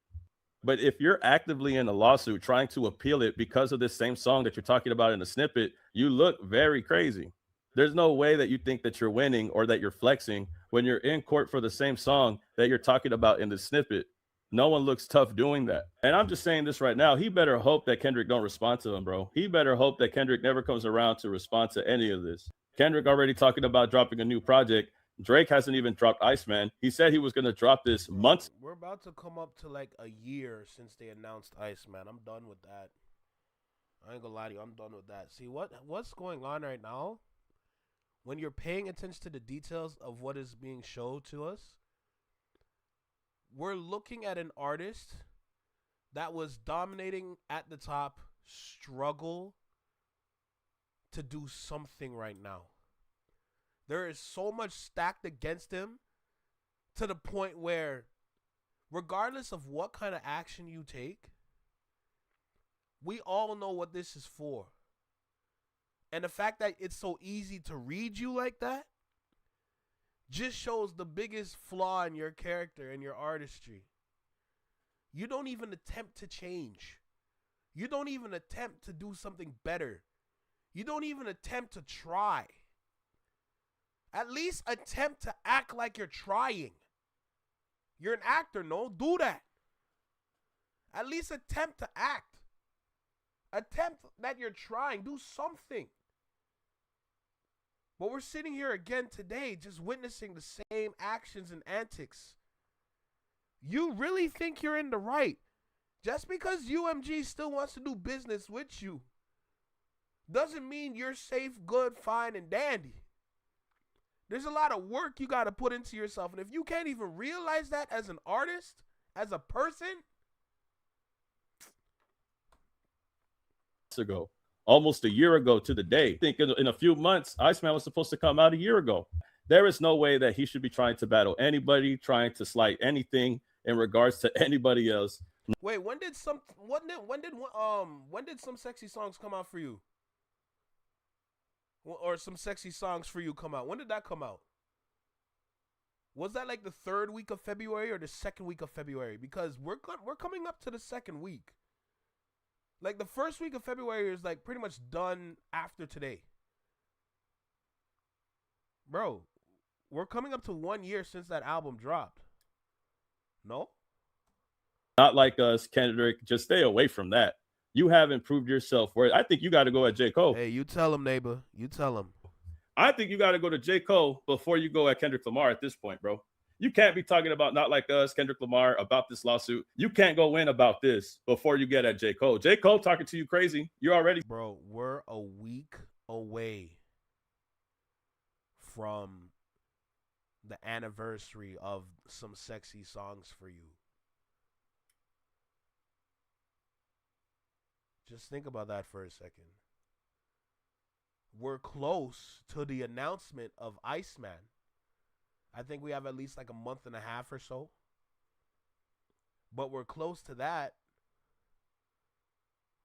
But if you're actively in a lawsuit trying to appeal it because of this same song that you're talking about in the snippet, you look very crazy. There's no way that you think that you're winning or that you're flexing when you're in court for the same song that you're talking about in the snippet. No one looks tough doing that. And I'm just saying this right now. He better hope that Kendrick don't respond to him, bro. He better hope that Kendrick never comes around to respond to any of this. Kendrick already talking about dropping a new project. Drake hasn't even dropped Iceman. He said he was going to drop this months. We're about to come up to like a year since they announced Iceman. I'm done with that. I ain't gonna lie to you. I'm done with that. See, what's going on right now? When you're paying attention to the details of what is being showed to us, we're looking at an artist that was dominating at the top, struggle to do something right now. There is so much stacked against him to the point where, regardless of what kind of action you take, we all know what this is for. And the fact that it's so easy to read you like that just shows the biggest flaw in your character and your artistry. You don't even attempt to change. You don't even attempt to do something better. You don't even attempt to try. At least attempt to act like you're trying. You're an actor, no? Do that. At least attempt to act. Attempt that you're trying. Do something. But we're sitting here again today just witnessing the same actions and antics. You really think you're in the right just because UMG still wants to do business with you doesn't mean you're safe, good, fine, and dandy. There's a lot of work you got to put into yourself. And if you can't even realize that as an artist, as a person. Ago, almost a year ago to the day. I think in a few months, Iceman was supposed to come out a year ago. There is no way that he should be trying to battle anybody, trying to slight anything in regards to anybody else. Wait, when did some sexy songs come out for you? Or some sexy songs for you come out? When did that come out? Was that like the 3rd week of February or the 2nd week of February? Because we're coming up to the 2nd week. Like the 1st week of February is like pretty much done after today. Bro, we're coming up to 1 year since that album dropped. No? Not Like Us, Kendrick, just stay away from that. You haven't proved yourself. Where I think you got to go at J. Cole. Hey, you tell him, neighbor. You tell him. I think you got to go to J. Cole before you go at Kendrick Lamar at this point, bro. You can't be talking about Not Like Us, Kendrick Lamar, about this lawsuit. You can't go in about this before you get at J. Cole. J. Cole talking to you crazy. You're already... Bro, we're a week away from the anniversary of some sexy songs for you. Just think about that for a second. We're close to the announcement of Iceman. I think we have at least like a month and a half or so. But we're close to that.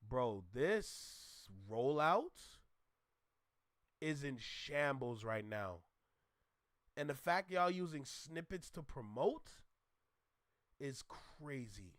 Bro, this rollout is in shambles right now. And the fact y'all using snippets to promote is crazy.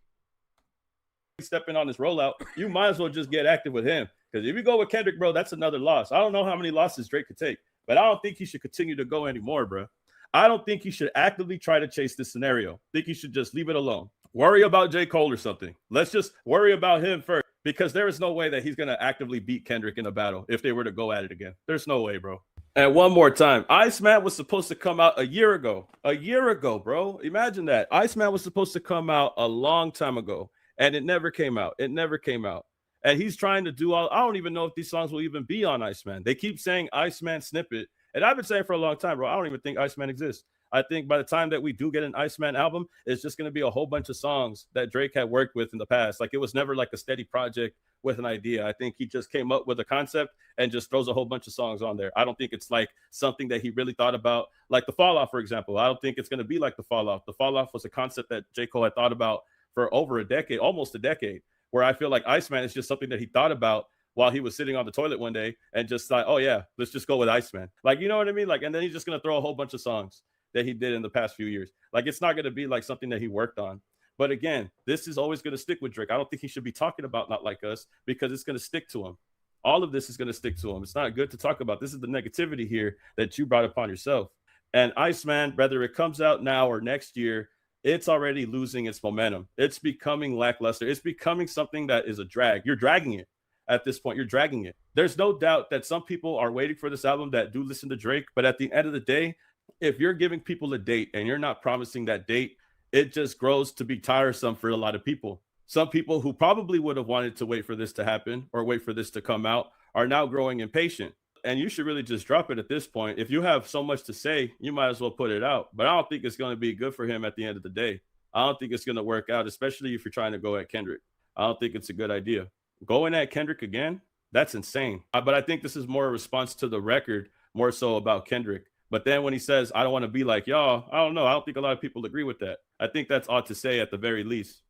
Stepping on this rollout, you might as well just get active with him. Because if you go with Kendrick, bro, that's another loss. I don't know how many losses Drake could take, but I don't think he should continue to go anymore, bro. I don't think he should actively try to chase this scenario. I think he should just leave it alone. Worry about J. Cole or something. Let's just worry about him first, because there is no way that he's going to actively beat Kendrick in a battle if they were to go at it again. There's no way, bro. And one more time, Iceman was supposed to come out a year ago. A year ago, bro. Imagine that. Iceman was supposed to come out a long time ago. And it never came out. It never came out. And he's trying to do all... I don't even know if these songs will even be on Iceman. They keep saying Iceman snippet. And I've been saying for a long time, bro, I don't even think Iceman exists. I think by the time that we do get an Iceman album, it's just going to be a whole bunch of songs that Drake had worked with in the past. Like, it was never like a steady project with an idea. I think he just came up with a concept and just throws a whole bunch of songs on there. I don't think it's like something that he really thought about. Like The Falloff, for example. I don't think it's going to be like The Falloff. The Falloff was a concept that J. Cole had thought about for over a decade, almost a decade, where I feel like Iceman is just something that he thought about while he was sitting on the toilet one day and just thought, oh yeah, let's just go with Iceman. Like, you know what I mean? Like, and then he's just going to throw a whole bunch of songs that he did in the past few years. Like, it's not going to be like something that he worked on. But again, this is always going to stick with Drake. I don't think he should be talking about Not Like Us because it's going to stick to him. All of this is going to stick to him. It's not good to talk about. This is the negativity here that you brought upon yourself. And Iceman, whether it comes out now or next year, it's already losing its momentum. It's becoming lackluster. It's becoming something that is a drag. You're dragging it at this point. You're dragging it. There's no doubt that some people are waiting for this album that do listen to Drake. But at the end of the day, if you're giving people a date and you're not promising that date, it just grows to be tiresome for a lot of people. Some people who probably would have wanted to wait for this to happen or wait for this to come out are now growing impatient. And you should really just drop it at this point. If you have so much to say, you might as well put it out. But I don't think it's going to be good for him at the end of the day. I don't think it's going to work out, especially if you're trying to go at Kendrick. I don't think it's a good idea. Going at Kendrick again, that's insane. But I think this is more a response to the record, more so about Kendrick. But then when he says, I don't want to be like y'all, I don't know. I don't think a lot of people agree with that. I think that's odd to say at the very least.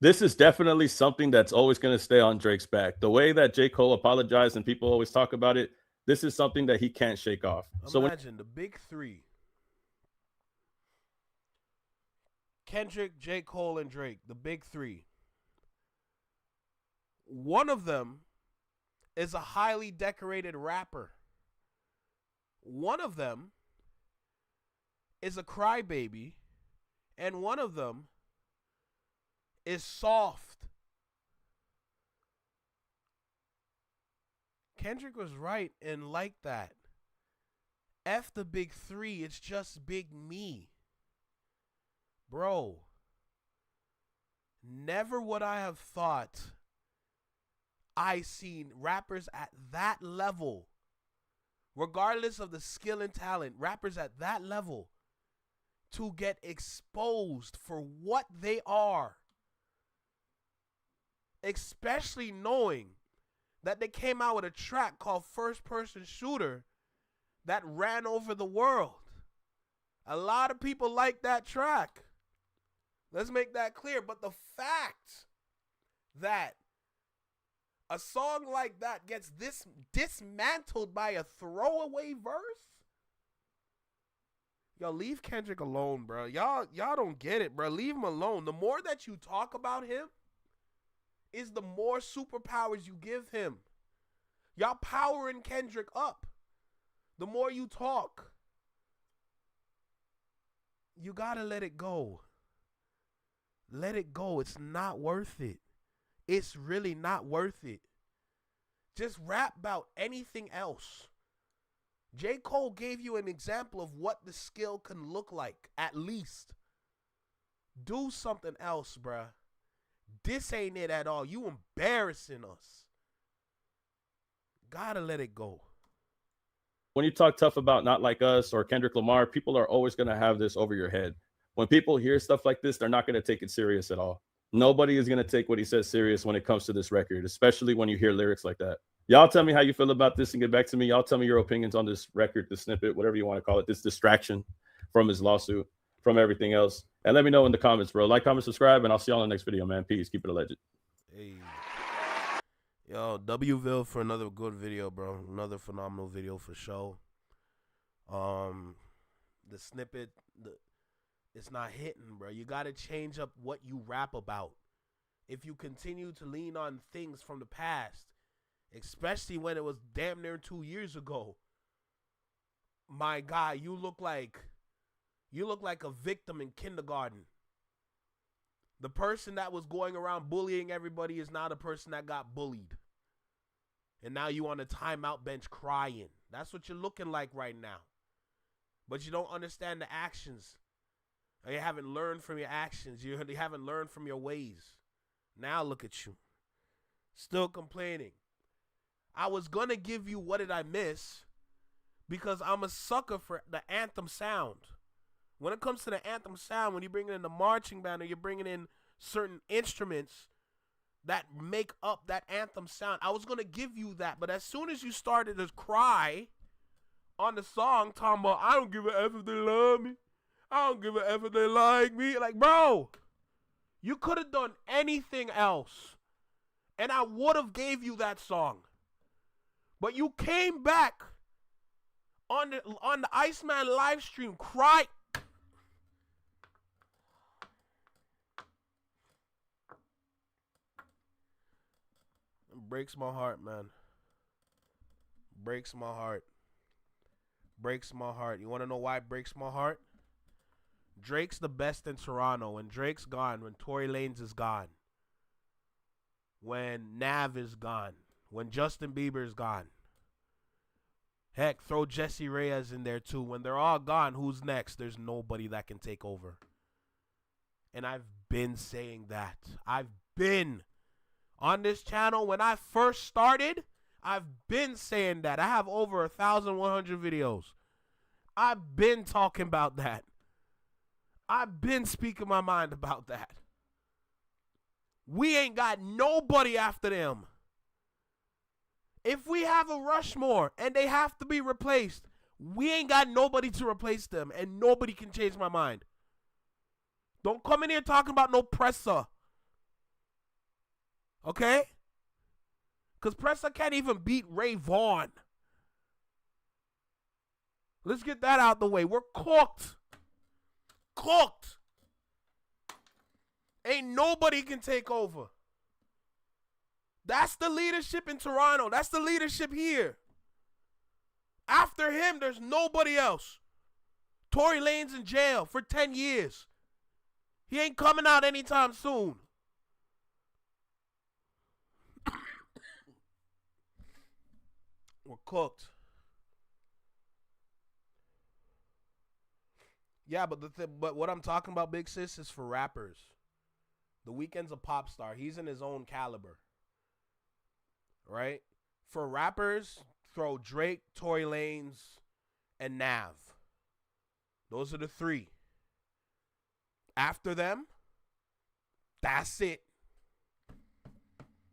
This is definitely something that's always going to stay on Drake's back. The way that J. Cole apologized and people always talk about it, this is something that he can't shake off. Imagine the big three. Kendrick, J. Cole, and Drake, the big three. One of them is a highly decorated rapper. One of them is a crybaby, and one of them is soft. Kendrick was right and like that. F the big three, it's just big me. Bro, never would I have thought I seen rappers at that level, regardless of the skill and talent, rappers at that level to get exposed for what they are. Especially knowing that they came out with a track called First Person Shooter that ran over the world. A lot of people like that track. Let's make that clear. But the fact that a song like that gets this dismantled by a throwaway verse, yo, leave Kendrick alone, bro. Y'all don't get it, bro. Leave him alone. The more that you talk about him is the more superpowers you give him. Y'all powering Kendrick up. The more you talk, you gotta let it go. Let it go. It's not worth it. It's really not worth it. Just rap about anything else. J. Cole gave you an example of what the skill can look like, at least. Do something else, bruh. This ain't it at all. You embarrassing us. Gotta let it go. When you talk tough about Not Like Us or Kendrick Lamar, people are always going to have this over your head. When people hear stuff like this, they're not going to take it serious at all. Nobody is going to take what he says serious when it comes to this record, especially when you hear lyrics like that. Y'all tell me how you feel about this and get back to me. Y'all tell me your opinions on this record, this snippet, whatever you want to call it, this distraction from his lawsuit, from everything else. And let me know in the comments, bro. Like, comment, subscribe, and I'll see y'all in the next video, man. Peace. Keep it alleged. Hey. Yo, Wville for another good video, bro. Another phenomenal video for show. The snippet, it's not hitting, bro. You got to change up what you rap about. If you continue to lean on things from the past, especially when it was damn near 2 years ago, my guy, you look like a victim in kindergarten. The person that was going around bullying everybody is now the person that got bullied. And now you on a timeout bench crying. That's what you're looking like right now. But you don't understand the actions. You haven't learned from your actions. You haven't learned from your ways. Now look at you. Still complaining. I was going to give you What Did I Miss? Because I'm a sucker for the anthem sound. When it comes to the anthem sound, when you bring in the marching band or you're bringing in certain instruments that make up that anthem sound, I was going to give you that. But as soon as you started to cry on the song, talking about, I don't give a F if they love me. I don't give a F if they like me. Like, bro, You could have done anything else, and I would have gave you that song. But you came back on the Iceman live stream, cry. It breaks my heart, man. Breaks my heart. Breaks my heart. You want to know why it breaks my heart? Drake's the best in Toronto. When Drake's gone, when Tory Lanez is gone, when Nav is gone, when Justin Bieber is gone. Heck, throw Jesse Reyes in there too. When they're all gone, who's next? There's nobody that can take over. And I've been saying that. I've been on this channel. When I first started, I've been saying that. I have over 1,100 videos. I've been talking about that. I've been speaking my mind about that. We ain't got nobody after them. If we have a Rushmore and they have to be replaced, we ain't got nobody to replace them, and nobody can change my mind. Don't come in here talking about no Pressa. Okay? Because Pressa can't even beat Ray Vaughn. Let's get that out the way. We're cooked. Cooked. Ain't nobody can take over. That's the leadership in Toronto. That's the leadership here. After him, there's nobody else. Tory Lanez in jail for 10 years. He ain't coming out anytime soon. We're cooked. Yeah, but what I'm talking about, Big Sis, is for rappers. The Weeknd's a pop star. He's in his own caliber. Right? For rappers, throw Drake, Tory Lanez, and Nav. Those are the three. After them, that's it.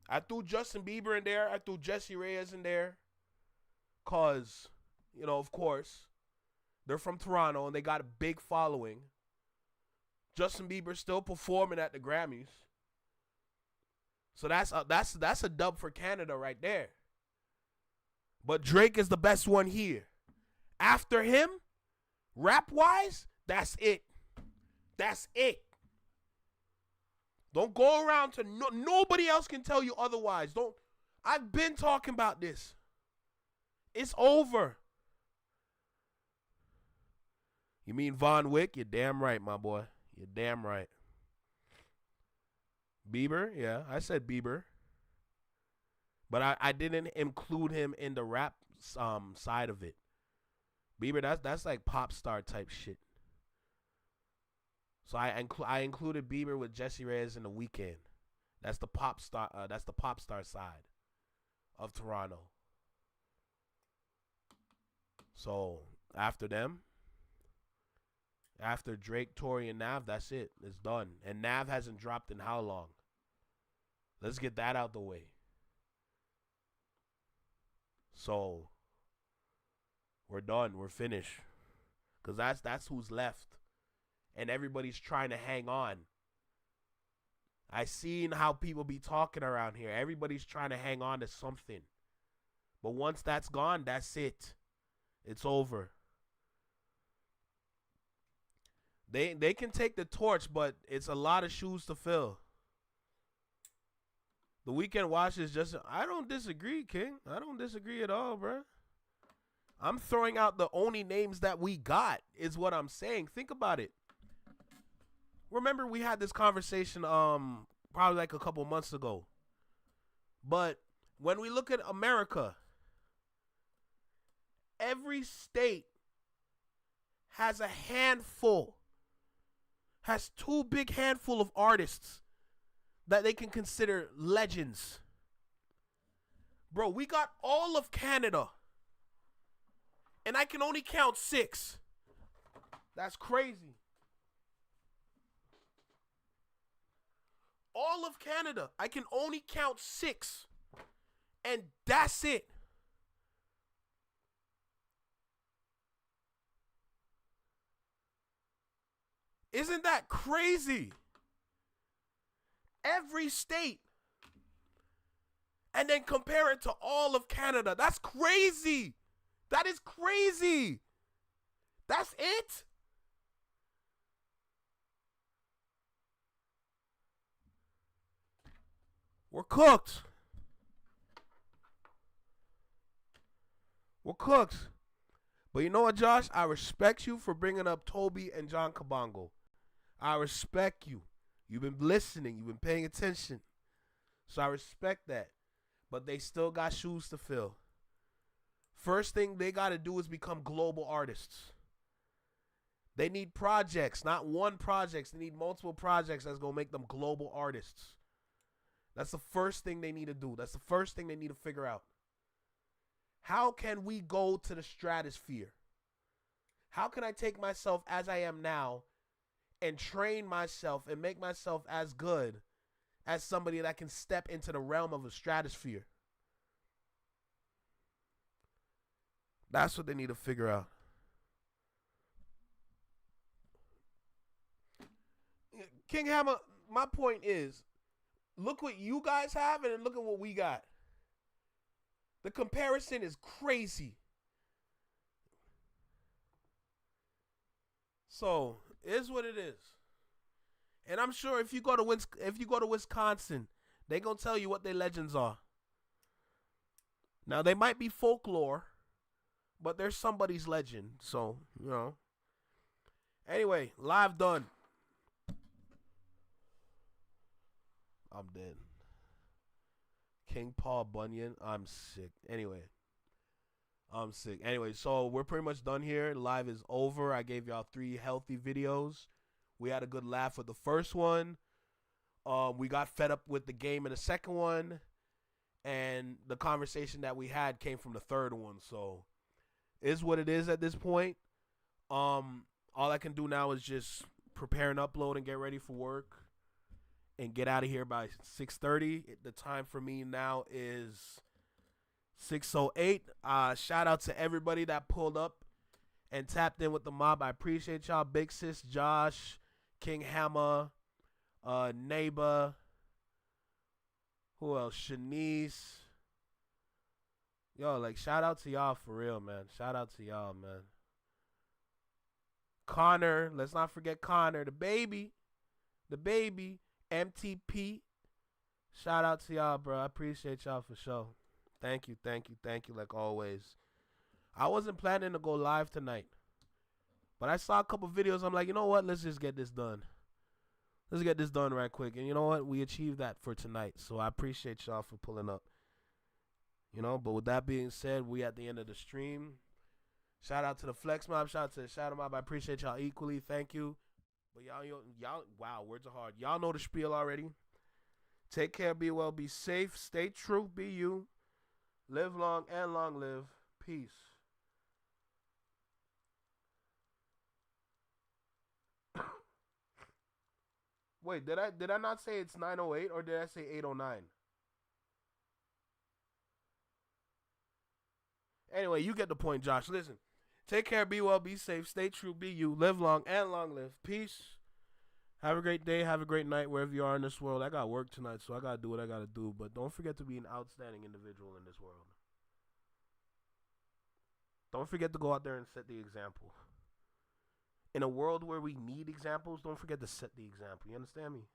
I threw Justin Bieber in there. I threw Jesse Reyes in there. Because, of course, they're from Toronto and they got a big following. Justin Bieber's still performing at the Grammys. So that's a dub for Canada right there. But Drake is the best one here. After him, rap-wise, that's it. That's it. Don't go around to nobody else can tell you otherwise. I've been talking about this. It's over. You mean Von Wick? You're damn right, my boy. You're damn right. Bieber? Yeah, I said Bieber. But I didn't include him in the rap side of it. Bieber, that's like pop star type shit. So I included Bieber with Jesse Reyes in The Weeknd. That's the pop star. That's the pop star side of Toronto. So after them, after Drake, Tory, and Nav, that's it. It's done. And Nav hasn't dropped in how long? Let's get that out the way. So we're done. We're finished. Because that's who's left. And everybody's trying to hang on. I seen how people be talking around here. Everybody's trying to hang on to something. But once that's gone, that's it. It's over. They can take the torch, but it's a lot of shoes to fill. The Weeknd watch is just... I don't disagree, King. I don't disagree at all, bro. I'm throwing out the only names that we got is what I'm saying. Think about it. Remember we had this conversation probably like a couple months ago. But when we look at America, every state has a handful, has two big handful of artists that they can consider legends. Bro, we got all of Canada. And I can only count 6. That's crazy. All of Canada, I can only count 6. And that's it. Isn't that crazy? every state and then compare it to all of Canada. That's crazy. That is crazy. That's it? We're cooked. We're cooked. But you know what, Josh? I respect you for bringing up Toby and John Kabongo. I respect you. You've been listening. You've been paying attention. So I respect that. But they still got shoes to fill. First thing they got to do is become global artists. They need projects, not one project. They need multiple projects that's going to make them global artists. That's the first thing they need to do. That's the first thing they need to figure out. How can we go to the stratosphere? How can I take myself as I am now and train myself and make myself as good as somebody that can step into the realm of a stratosphere? That's what they need to figure out. King Hammer, my point is, look what you guys have and then look at what we got. The comparison is crazy. So, it is what it is. And I'm sure if you go to Wisconsin, they're going to tell you what their legends are. Now, they might be folklore, but they're somebody's legend. So, you know. Anyway, live done. I'm dead. King Paul Bunyan. I'm sick. Anyway. I'm sick. Anyway, so we're pretty much done here. Live is over. I gave y'all 3 healthy videos. We had a good laugh with the first one. We got fed up with the game in the second one. And the conversation that we had came from the third one. So, is what it is at this point. All I can do now is just prepare and upload and get ready for work. And get out of here by 6:30. The time for me now is 6:08. Shout out to everybody that pulled up and tapped in with the mob. I appreciate y'all. Big Sis, Josh, King Hammer, Neighbor. Who else? Shanice. Yo, like, shout out to y'all for real, man. Shout out to y'all, man. Connor. Let's not forget Connor. The baby. The baby. MTP. Shout out to y'all, bro. I appreciate y'all for sure. Thank you, thank you, thank you, like always. I wasn't planning to go live tonight, but I saw a couple videos. I'm like, you know what? Let's just get this done. Let's get this done right quick. And you know what? We achieved that for tonight. So I appreciate y'all for pulling up. You know, but with that being said, we at the end of the stream. Shout out to the Flex Mob. Shout out to the Shadow Mob. I appreciate y'all equally. Thank you. But y'all, wow, words are hard. Y'all know the spiel already. Take care, be well, be safe, stay true, be you. Live long and long live. Peace. Wait, did I not say it's 9:08 or did I say 8:09? Anyway, you get the point, Josh. Listen. Take care, be well, be safe, stay true, be you, live long and long live. Peace. Have a great day, have a great night wherever you are in this world. I got work tonight, so I got to do what I got to do. But don't forget to be an outstanding individual in this world. Don't forget to go out there and set the example. In a world where we need examples, don't forget to set the example. You understand me?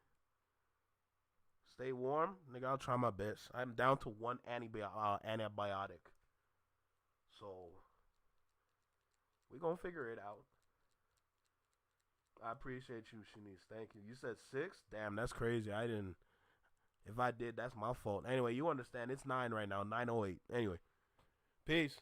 Stay warm. Nigga, I'll try my best. I'm down to 1 antibiotic. So... we're going to figure it out. I appreciate you, Shanice. Thank you. You said 6? Damn, that's crazy. I didn't. If I did, that's my fault. Anyway, you understand. It's 9 right now. 9:08. Anyway. Peace.